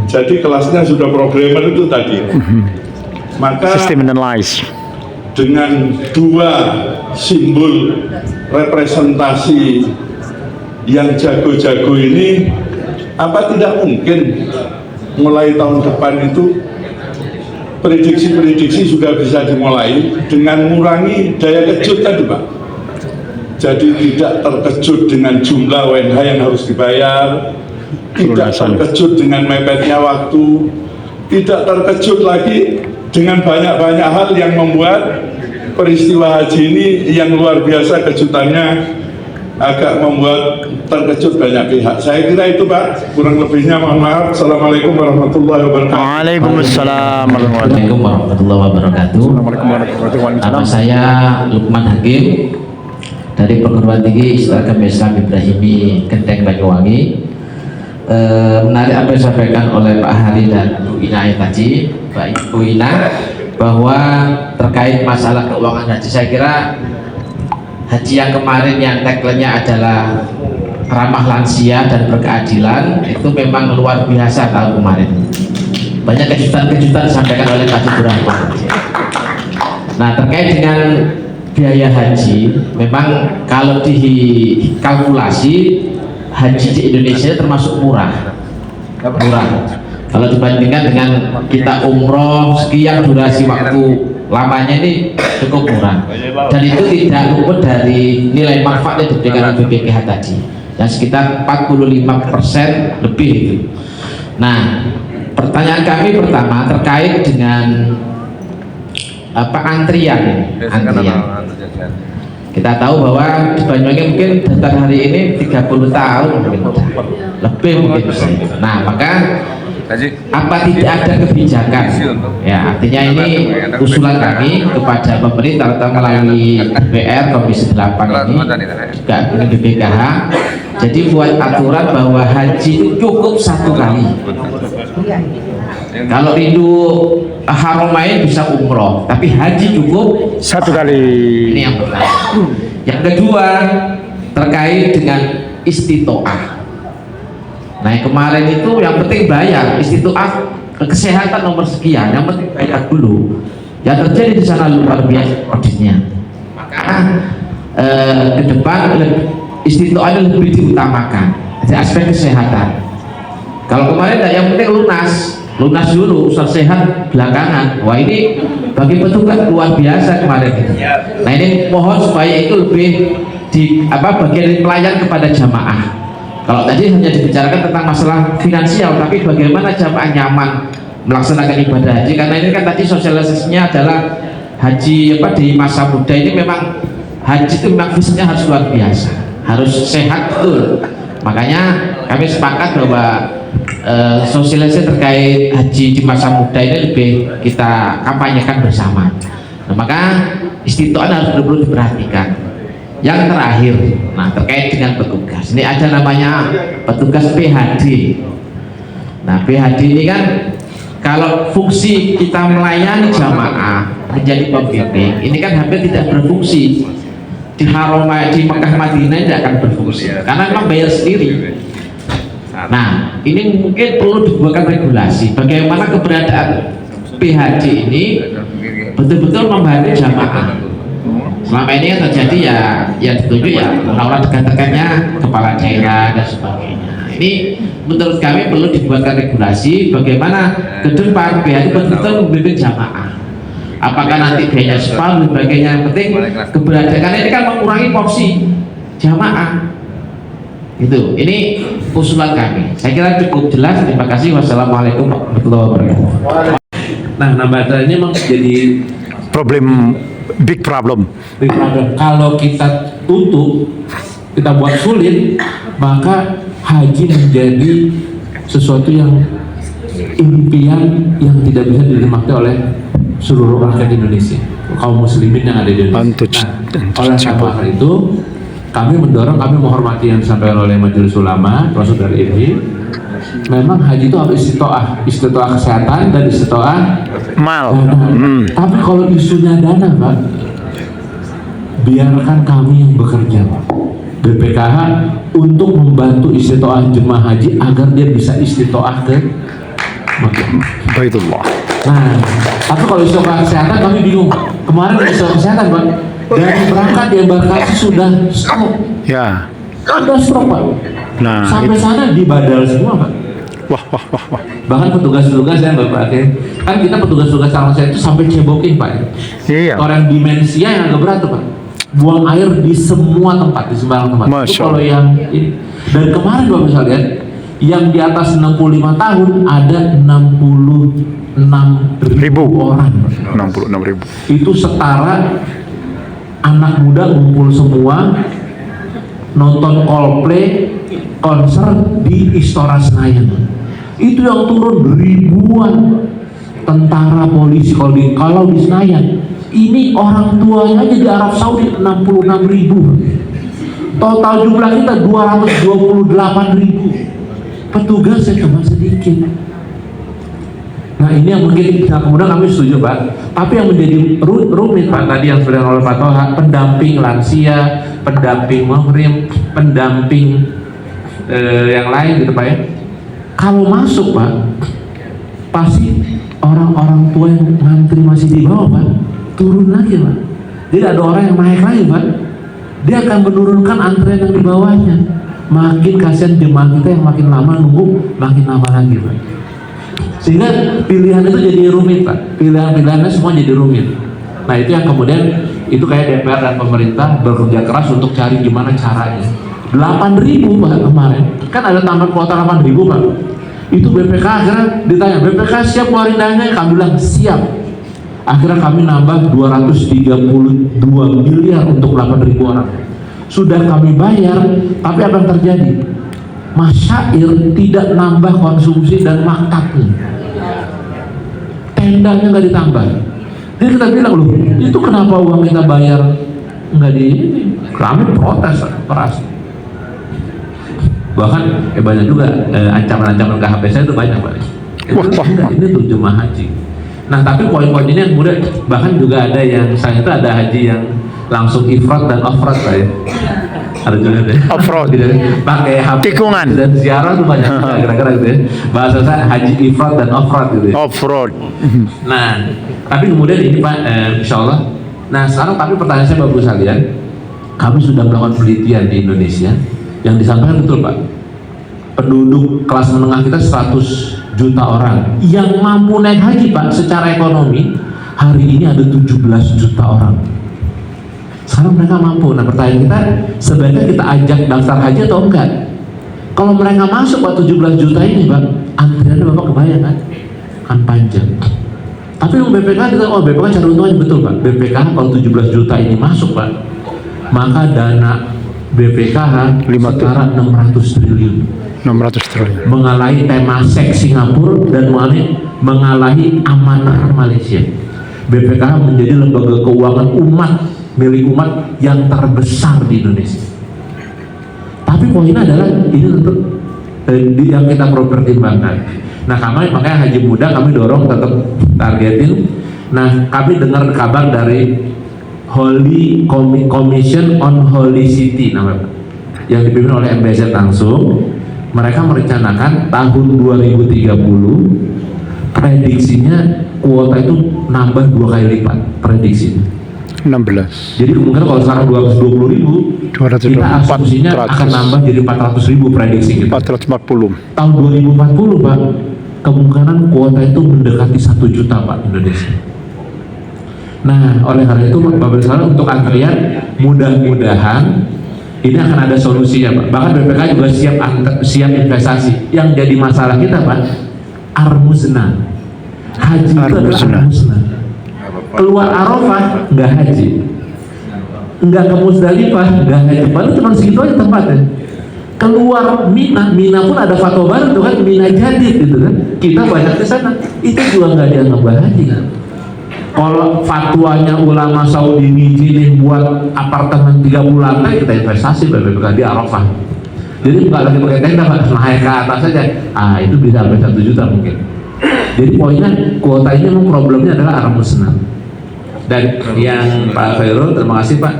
Jadi kelasnya sudah programmer itu tadi. Maka System analyze. dengan 2 simbol representasi yang jago-jago ini, apa tidak mungkin mulai tahun depan itu prediksi-prediksi juga bisa dimulai dengan mengurangi daya kejut tadi Pak. Jadi tidak terkejut dengan jumlah WNH yang harus dibayar, tidak terkejut dengan mepetnya waktu, tidak terkejut lagi dengan banyak-banyak hal yang membuat peristiwa haji ini yang luar biasa kejutannya agak membuat terkejut banyak pihak. Saya kira itu Pak, kurang lebihnya mohon maaf. Assalamualaikum warahmatullahi wabarakatuh. Waalaikumsalam Assalamualaikum warahmatullahi wabarakatuh. Nama saya Lukman Hakim dari Perguruan Tinggi Islam Ibrahimi Genteng Banyuwangi. Menarik apa yang disampaikan oleh Pak Hari dan Bu Ina tadi, Pak Bu Ina, bahwa terkait masalah keuangan haji, saya kira haji yang kemarin yang tagline-nya adalah ramah lansia dan berkeadilan itu memang luar biasa tahun kemarin. Banyak kejutan-kejutan disampaikan oleh Pak Burhan. Nah, terkait dengan biaya haji, memang kalau dikalkulasi haji di Indonesia termasuk murah. Kalau dibandingkan dengan kita umroh sekian durasi waktu lamanya ini cukup murah, dan itu tidak luput dari nilai manfaat yang diberikan oleh BPKH tadi yang sekitar 45% lebih itu. Nah, pertanyaan kami pertama terkait dengan antrian. Kita tahu bahwa di Banyuwangi mungkin daftar hari ini 30 tahun mungkin lebih mungkin. Nah, maka apa tidak ada kebijakan, ya artinya ini usulan kami kepada pemerintah atau melalui DPR Komisi 8 ini juga dengan BPKH, jadi buat aturan bahwa haji itu cukup 1 kali. Kalau rindu Haromain bisa umroh, tapi haji cukup 1 kali. Ini yang pertama. Yang kedua terkait dengan istitoah. Nah, yang kemarin itu yang penting bayar istitoah, kesehatan nomor sekian, yang penting bayar dulu. Yang terjadi di sana luar biasa auditnya. Maka ke depan istitoah ini lebih diutamakan dari aspek kesehatan. Kalau kemarin yang penting lunas dulu, usaha sehat belakangan. Wah, ini bagi petugas luar biasa kemarin itu. Nah, ini mohon supaya itu lebih bagian pelayan kepada jamaah. Kalau tadi hanya dibicarakan tentang masalah finansial, tapi bagaimana jamaah nyaman melaksanakan ibadah haji, karena ini kan tadi sosialisasinya adalah haji di masa muda ini memang haji itu memang visinya harus luar biasa, harus sehat betul. Makanya kami sepakat bahwa sosialisasi terkait haji di masa muda ini lebih kita kampanyekan bersama. Nah, maka istitoah harus betul-betul diperhatikan. Yang terakhir, nah terkait dengan petugas, ini ada namanya petugas PHD. Nah, PHD ini kan kalau fungsi kita melayani jamaah menjadi pembimbing, ini kan hampir tidak berfungsi. Di Haromah, di Mekah Madinah tidak akan berfungsi karena memang bayar sendiri. Nah, ini mungkin perlu dibuatkan regulasi bagaimana keberadaan PHD ini betul-betul membantu jamaah. Selama ini yang terjadi ya ditunjuk ya orang-orang dekat-dekatnya kepala daerah dan sebagainya. Ini menurut kami perlu dibuatkan regulasi bagaimana ke depan PHD betul-betul membimbing jamaah. Apakah nanti biayanya separuh dan sebagainya, yang penting keberadaan ini kan mengurangi porsi jamaah. Itu, ini usulan kami. Saya kira cukup jelas. Terima kasih. Wassalamualaikum warahmatullahi wabarakatuh. Nah, nambah ini memang jadi big problem. Kalau kita tutup, kita buat sulit, maka haji menjadi sesuatu yang impian yang tidak bisa dinikmati oleh seluruh rakyat Indonesia, kaum muslimin yang ada di Indonesia. Nah, oleh karena itu kami mendorong, kami menghormati yang disampaikan oleh Majelis Ulama, termasuk dari IMI. Memang haji itu harus istitoah kesehatan dan istitoah mal. Tapi kalau isunya dana, Pak, biarkan kami yang bekerja, Pak, BPKH, untuk membantu istitoah jemaah haji agar dia bisa istitoah ke Baitullah. Nah, tapi kalau istitoah kesehatan kami bingung. Kemarin istitoah kesehatan, Pak, dari berangkat di embarkasi sudah stop. Ya. Sudah stop, Pak. Nah, sampai sana dibadal semua, Pak. Wah. Bahkan petugas-petugas yang Bapak, kan kita petugas-petugas saya itu sampai ceboking Pak. Iya. Orang demensia yang agak berat tuh Pak. Buang air di semua tempat, di sembarang tempat. Itu kalau yang ini. Dan kemarin Bapak bisa lihat, yang di atas 65 tahun ada 66.000 orang. 66.000. Itu setara anak muda ngumpul semua nonton Coldplay konser di Istora Senayan. Itu yang turun ribuan tentara, polisi. Kalau di Senayan, ini orang tuanya aja di Arab Saudi 66.000. Total jumlah kita 228.000. Petugasnya cuma sedikit. Nah ini yang mungkin kemudian kami setuju Pak. Tapi yang menjadi rumit Pak tadi yang sudah oleh Pak Toha, pendamping lansia, pendamping muhrim, pendamping yang lain gitu Pak ya. Kalau masuk Pak, pasti orang-orang tua yang ngantri masih di bawah Pak, turun lagi Pak. Jadi ada orang yang naik lagi Pak, dia akan menurunkan antrian yang di bawahnya. Makin kasihan jemaah kita yang makin lama nunggu, makin lama lagi Pak. Sehingga pilihan itu jadi rumit Pak, pilihan-pilihannya semua jadi rumit. Nah itu yang kemudian itu kayak DPR dan pemerintah bekerja keras untuk cari gimana caranya. 8.000 Pak kemarin, kan ada tambahan kuota 8.000 Pak. Itu BPK akhirnya ditanya, BPK siap ngeluarin dananya? Kami bilang siap. Akhirnya kami nambah 232 miliar untuk 8.000 orang. Sudah kami bayar, tapi apa yang terjadi? Masyair tidak nambah konsumsi dan maktabnya, tendanya nggak ditambah. Jadi kita bilang loh, itu kenapa uang kita bayar nggak di ini? Kami protes keras. Bahkan banyak juga ancaman-ancaman ke HP saya itu banyak Pak. Ini tuh jemaah haji. Nah tapi poin-poin ini yang mudah, bahkan juga ada yang saya itu ada haji yang langsung ifrat dan offroad Pak ya. Ada juga deh. Offroad. Pakai HP tikungan dan ziarah tuh banyak kira-kira gitu ya. Bahasa saya haji ifrat dan offroad gitu ya. Offroad. Nah, tapi kemudian ini Pak, insya Allah. Nah sekarang tapi pertanyaan saya Bapak sekalian, kami sudah melakukan penelitian di Indonesia yang disampaikan betul Pak. Penduduk kelas menengah kita 100 juta orang yang mampu naik haji Pak secara ekonomi hari ini ada 17 juta orang. Sekarang mereka mampu. Nah pertanyaan kita, sebaiknya kita ajak daftar haji atau enggak? Kalau mereka masuk Pak 17 juta ini Pak, antriannya Bapak kebayang kan panjang. Tapi yang BPK kita, BPK cari untungannya betul Pak. BPK kalau 17 juta ini masuk Pak, maka dana BPKH sekarang 600 triliun. 600 triliun. Mengalahi Temasek Singapura dan mengalahi Amanah Malaysia. BPKH menjadi lembaga keuangan umat, milik umat yang terbesar di Indonesia. Tapi poinnya adalah ini tentu yang kita perlu pertimbangkan. Nah kami makanya haji muda kami dorong tetap targetin. Nah kami dengar kabar dari Holy Commission on Holy City namanya, yang dipimpin oleh MBZ langsung. Mereka merencanakan tahun 2030 prediksinya kuota itu nambah 2 kali lipat prediksinya. 16. Jadi kemungkinan kalau sekarang 220.000, kita asumsinya akan nambah jadi 400.000 prediksi kita. 440. Tahun 2040 Pak, kemungkinan kuota itu mendekati 1 juta Pak Indonesia. Nah oleh karena itu Bapak Ibu untuk antrian mudah-mudahan ini akan ada solusinya Pak. Bahkan BPK juga siap investasi. Yang jadi masalah kita Pak, armusna. Haji itu adalah armusna. Keluar Arafah nggak haji, nggak ke Musdalifah nggak haji. Padahal cuma segitu aja tempatnya. Keluar Mina pun ada fatwa baru tuh kan, Mina Jadid gitu kan. Kita banyak ke sana, itu juga nggak dianggap haji kan. Kalau fatwanya ulama Saudi ngizinin buat apartemen 30 lantai, kita investasi BPK di Arafah. Jadi nggak lagi pakai tenda Pak, naik ke atas saja. Itu bisa sampai 1 juta mungkin. Jadi poinnya kuota ini memang problemnya adalah armusna. Dan yang Pak Khairul, terima kasih Pak,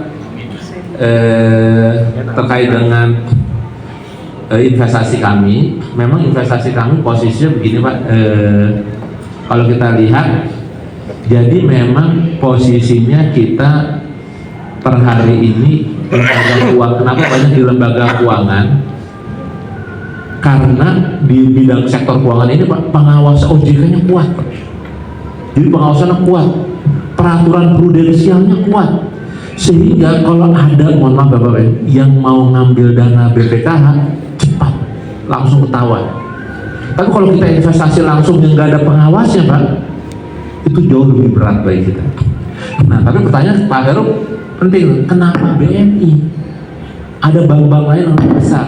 terkait dengan investasi kami. Memang investasi kami posisinya begini Pak. Kalau kita lihat, jadi memang posisinya kita per hari ini lembaga keuangan. Kenapa banyak di lembaga keuangan Karena di bidang sektor keuangan ini Pak, pengawas OJK-nya kuat Pak. Jadi pengawasannya kuat, peraturan prudensialnya kuat, sehingga kalau ada, mohon maaf Bapak yang mau ngambil dana BPKH cepat langsung ketahuan. Tapi kalau kita investasi langsung yang nggak ada pengawasnya Pak, itu jauh lebih berat bagi kita. Nah, tapi pertanyaan Pak Heru penting, kenapa BNI? Ada bank-bank lain yang lebih besar.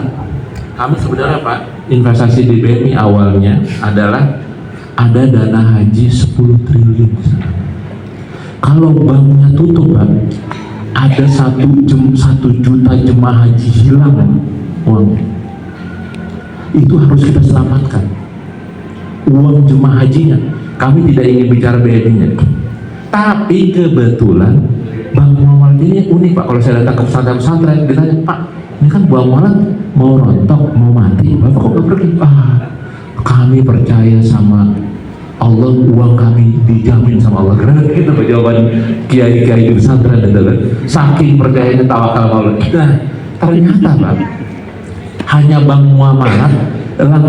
Kami sebenarnya Pak, investasi di BNI awalnya adalah ada dana haji 10 triliun. Kalau banknya tutup Pak, ada 1 juta jemaah haji hilang uangnya. Itu harus kita selamatkan. Uang jemaah hajinya. Kami tidak ingin bicara BNI-nya. Tapi kebetulan Bank Muamalat ini unik Pak. Kalau saya datang ke pesantren-pesantren, ditanya, Pak, ini kan Bank Muamalat mau rontok, mau mati, Bapak kok nggak pergi? Kami percaya sama Allah, uang kami dijamin sama Allah. Karena itu Pak jawaban kiai-kiai di pesantren adalah saking percayanya tawakal sama Allah. Nah, ternyata Pak, hanya Bank Muamalat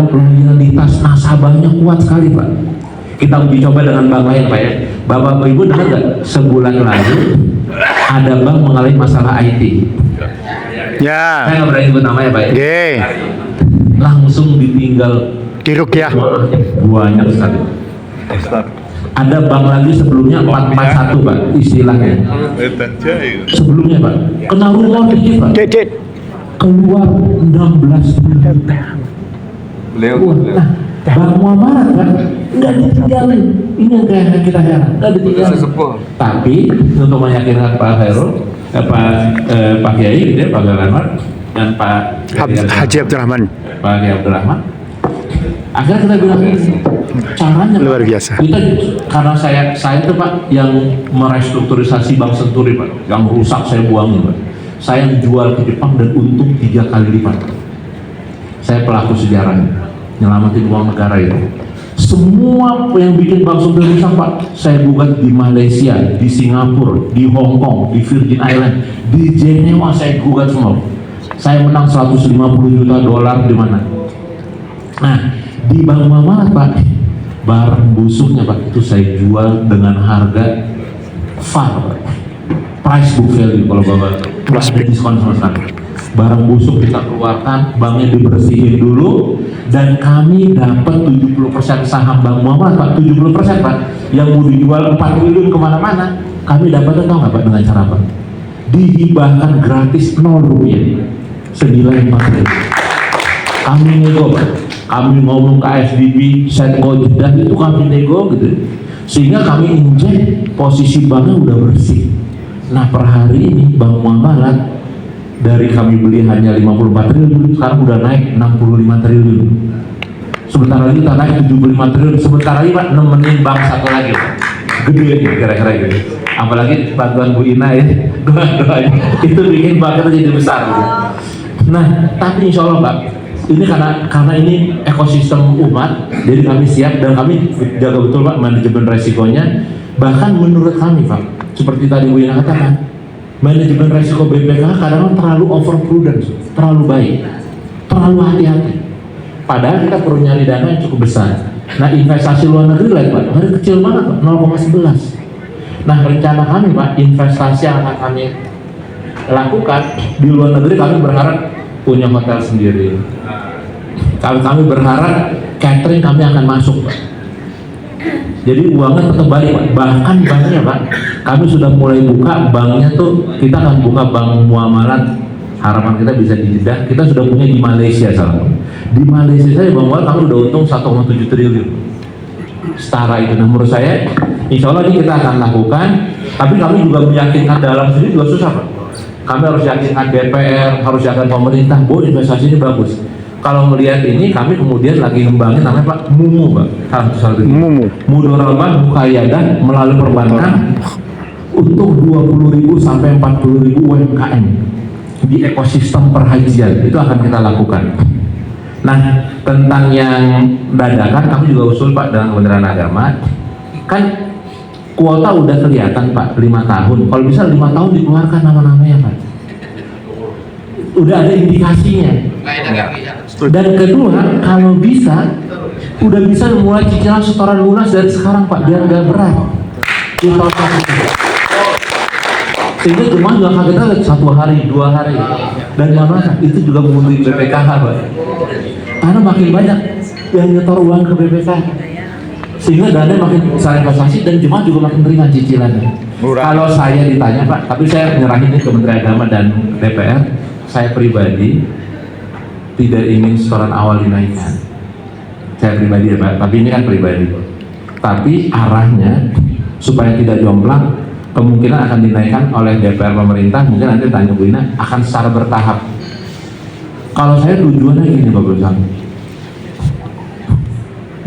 loyalitas nasabahnya kuat sekali Pak. Kita uji coba dengan bank lain Pak ya. Bapak Ibu dengar nggak, sebulan lalu ada bank mengalami masalah IT. Ya. Saya nggak berani sebut namanya Pak ya. Langsung ditinggal Dirukyah. Banyak sekali. Ada bank lagi sebelumnya 441 Pak istilahnya. Sebelumnya Pak kena rumor dikit Pak. Keluar 16 juta. Nah, Bank Muamalat kan nggak ditinggalin. Ini yang kayak kita heran, nggak ditinggalin. Tapi untuk meyakinkan Pak Khairul, Pak Kiai, gitu ya, Pak Galanwar dan Pak Haji Abdurrahman. Pak Kiai Abdurrahman. Akhirnya kita bilang caranya luar biasa. Kita karena saya tuh Pak yang merestrukturisasi Bank Senturi Pak, yang rusak saya buangin Pak. Saya jual ke Jepang dan untung 3 kali lipat. Saya pelaku sejarahnya, nyelamatin uang negara itu. Semua yang bikin Bank Senturi rusak Pak, saya gugat di Malaysia, di Singapura, di Hong Kong, di Virgin Island, di Jenewa saya gugat semua. Saya menang 150 juta dolar di mana? Nah, di Bank Muamalat Pak, barang busuknya Pak itu saya jual dengan harga FAR, price book value kalau Bapak plus diskon sama sekali. Barang busuk kita keluarkan, banknya dibersihin dulu, dan kami dapat 70% saham Bank Muamalat Pak, 70% Pak, yang mau dijual 4 triliun kemana-mana, kami dapat tahu nggak Pak dengan cara apa? Dihibahkan gratis 0 rupiah, senilai 4 triliun. Kami nego Pak, kami ngomong ke ASDB, Setco Jeddah itu kami nego gitu, sehingga kami injek posisi banknya udah bersih. Nah per hari ini Bank Muamalat dari kami beli hanya 54 triliun, sekarang udah naik 65 triliun. Sebentar lagi kita naik 75 triliun, sebentar lagi Pak nemenin bank satu lagi Pak. Gede nih kira-kira gitu. Apalagi bantuan Bu Ina ya, doa-doanya itu bikin bank kita jadi besar gitu. Nah tapi insya Allah Pak, ini karena ini ekosistem umat, jadi kami siap dan kami jaga betul Pak manajemen resikonya. Bahkan menurut kami Pak, seperti tadi Bu Ina katakan, manajemen resiko BPKH kadang-kadang terlalu over prudence, terlalu baik, terlalu hati-hati. Padahal kita perlu nyari dana yang cukup besar. Nah investasi luar negeri lain Pak, hari kecil banget Pak, 0,11. Nah rencana kami Pak, investasi yang akan kami lakukan di luar negeri, kami berharap punya hotel sendiri. Kami berharap catering kami akan masuk Pak. Jadi uangnya tetap balik Pak. Bahkan banknya Pak, kami sudah mulai buka banknya tuh, kita akan buka Bank Muamalat. Harapan kita bisa di Jeddah, kita sudah punya di Malaysia salah. Di Malaysia saya Bank Muamalat kami udah untung 1,7 triliun. Setara itu. Nah menurut saya, insya Allah ini kita akan lakukan. Tapi kami juga meyakinkan dalam sendiri juga susah Pak. Kami harus yakinkan DPR, harus yakinkan pemerintah bahwa investasi ini bagus. Kalau melihat ini, kami kemudian lagi ngembangin namanya Pak MUMU Pak. MUMU. Mudorobah Mukayadah melalui perbankan untuk 20.000 sampai 40.000 UMKM di ekosistem perhajian. Itu akan kita lakukan. Nah, tentang yang dadakan kami juga usul Pak dengan Kementerian Agama. Kan kuota udah kelihatan Pak, 5 tahun. Kalau bisa 5 tahun dikeluarkan nama-namanya Pak. udah ada indikasinya. Dan kedua, kalau bisa udah bisa mulai cicilan setoran lunas dari sekarang Pak, biar nggak berat. Sehingga cuma juga kaget aja 1 hari, 2 hari. Dan mana itu juga menguntungkan BPKH Pak. Karena makin banyak yang nyetor uang ke BPKH. Sehingga dana makin besar investasi dan jemaah juga makin ringan cicilannya. Kalau saya ditanya Pak, tapi saya menyerahin ini ke Menteri Agama dan DPR, saya pribadi tidak ingin setoran awal dinaikkan. Saya pribadi ya Pak, tapi ini kan pribadi. Tapi arahnya supaya tidak jomplang, kemungkinan akan dinaikkan oleh DPR pemerintah, mungkin nanti tanya Bu Ina, akan secara bertahap. Kalau saya tujuannya gini Pak Bosang,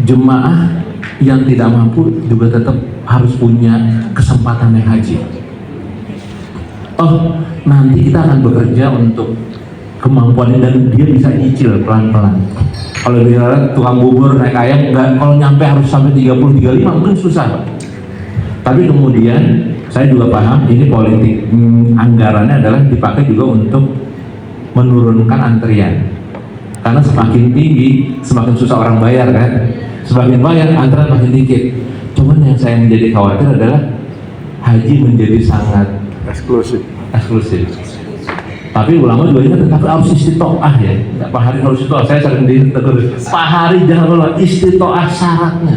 jemaah yang tidak mampu juga tetap harus punya kesempatan naik haji. Oh, nanti kita akan bekerja untuk kemampuannya dan dia bisa nyicil pelan-pelan. Kalau dia tukang bubur naik ayam, nggak, kalau nyampe harus sampai 30-35 mungkin susah Pak. Tapi kemudian saya juga paham ini politik anggarannya adalah dipakai juga untuk menurunkan antrian. Karena semakin tinggi, semakin susah orang bayar kan. Semakin bayar, antrian makin dikit. Cuman yang saya menjadi khawatir adalah haji menjadi sangat eksklusif. Tapi ulama juga ingat, tapi harus istitoah ya. Pak Hari harus istitoah. Saya sering ditegur, Pak Hari jangan lupa istitoah syaratnya.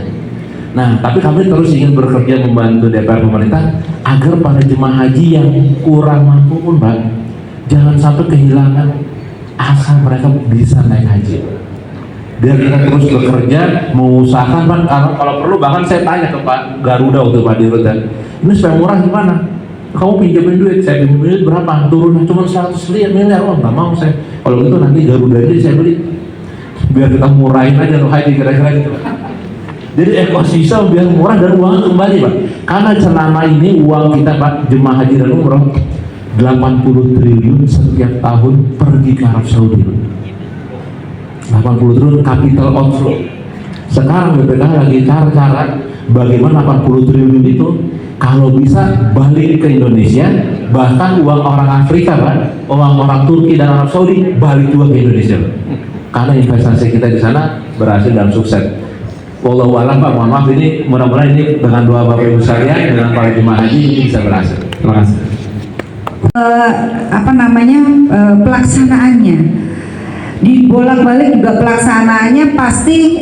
Nah, tapi kami terus ingin bekerja membantu DPR pemerintah agar para jemaah haji yang kurang mampu pun Pak, jangan sampai kehilangan asa mereka bisa naik haji. Biar kita terus bekerja, mengusahakan Pak, kalau perlu bahkan saya tanya ke Pak Garuda waktu Pak Dirut, ini supaya murah gimana? Kamu pinjamin duit, saya pinjamin duit berapa? Turunnya cuma 100 miliar, oh nggak mau saya. Kalau gitu nanti Garuda ini saya beli, biar kita murahin aja loh haji kira-kira gitu. Jadi ekosistem biar murah dan uang kembali Pak. Karena selama ini uang kita Pak jemaah haji dan umroh 80 triliun setiap tahun pergi ke Arab Saudi. 80 triliun capital outflow. Sekarang BPKH lagi cara-cara bagaimana 80 triliun itu kalau bisa balik ke Indonesia, bahkan uang orang Afrika Pak, uang orang Turki dan Arab Saudi balik juga ke Indonesia Pak. Karena investasi kita di sana berhasil dan sukses. Wallahu a'lam Pak, mohon maaf ini mudah-mudahan ini dengan doa Bapak Ibu sekalian dengan para jemaah haji ini bisa berhasil. Terima kasih. Pelaksanaannya dibolak-balik juga pelaksanaannya pasti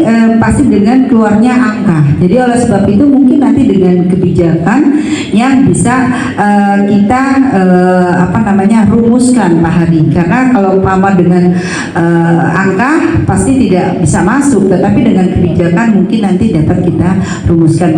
dengan keluarnya angka. Jadi oleh sebab itu mungkin nanti dengan kebijakan yang bisa kita rumuskan Pak Hari. Karena kalau umpama dengan angka pasti tidak bisa masuk, tetapi dengan kebijakan mungkin nanti dapat kita rumuskan.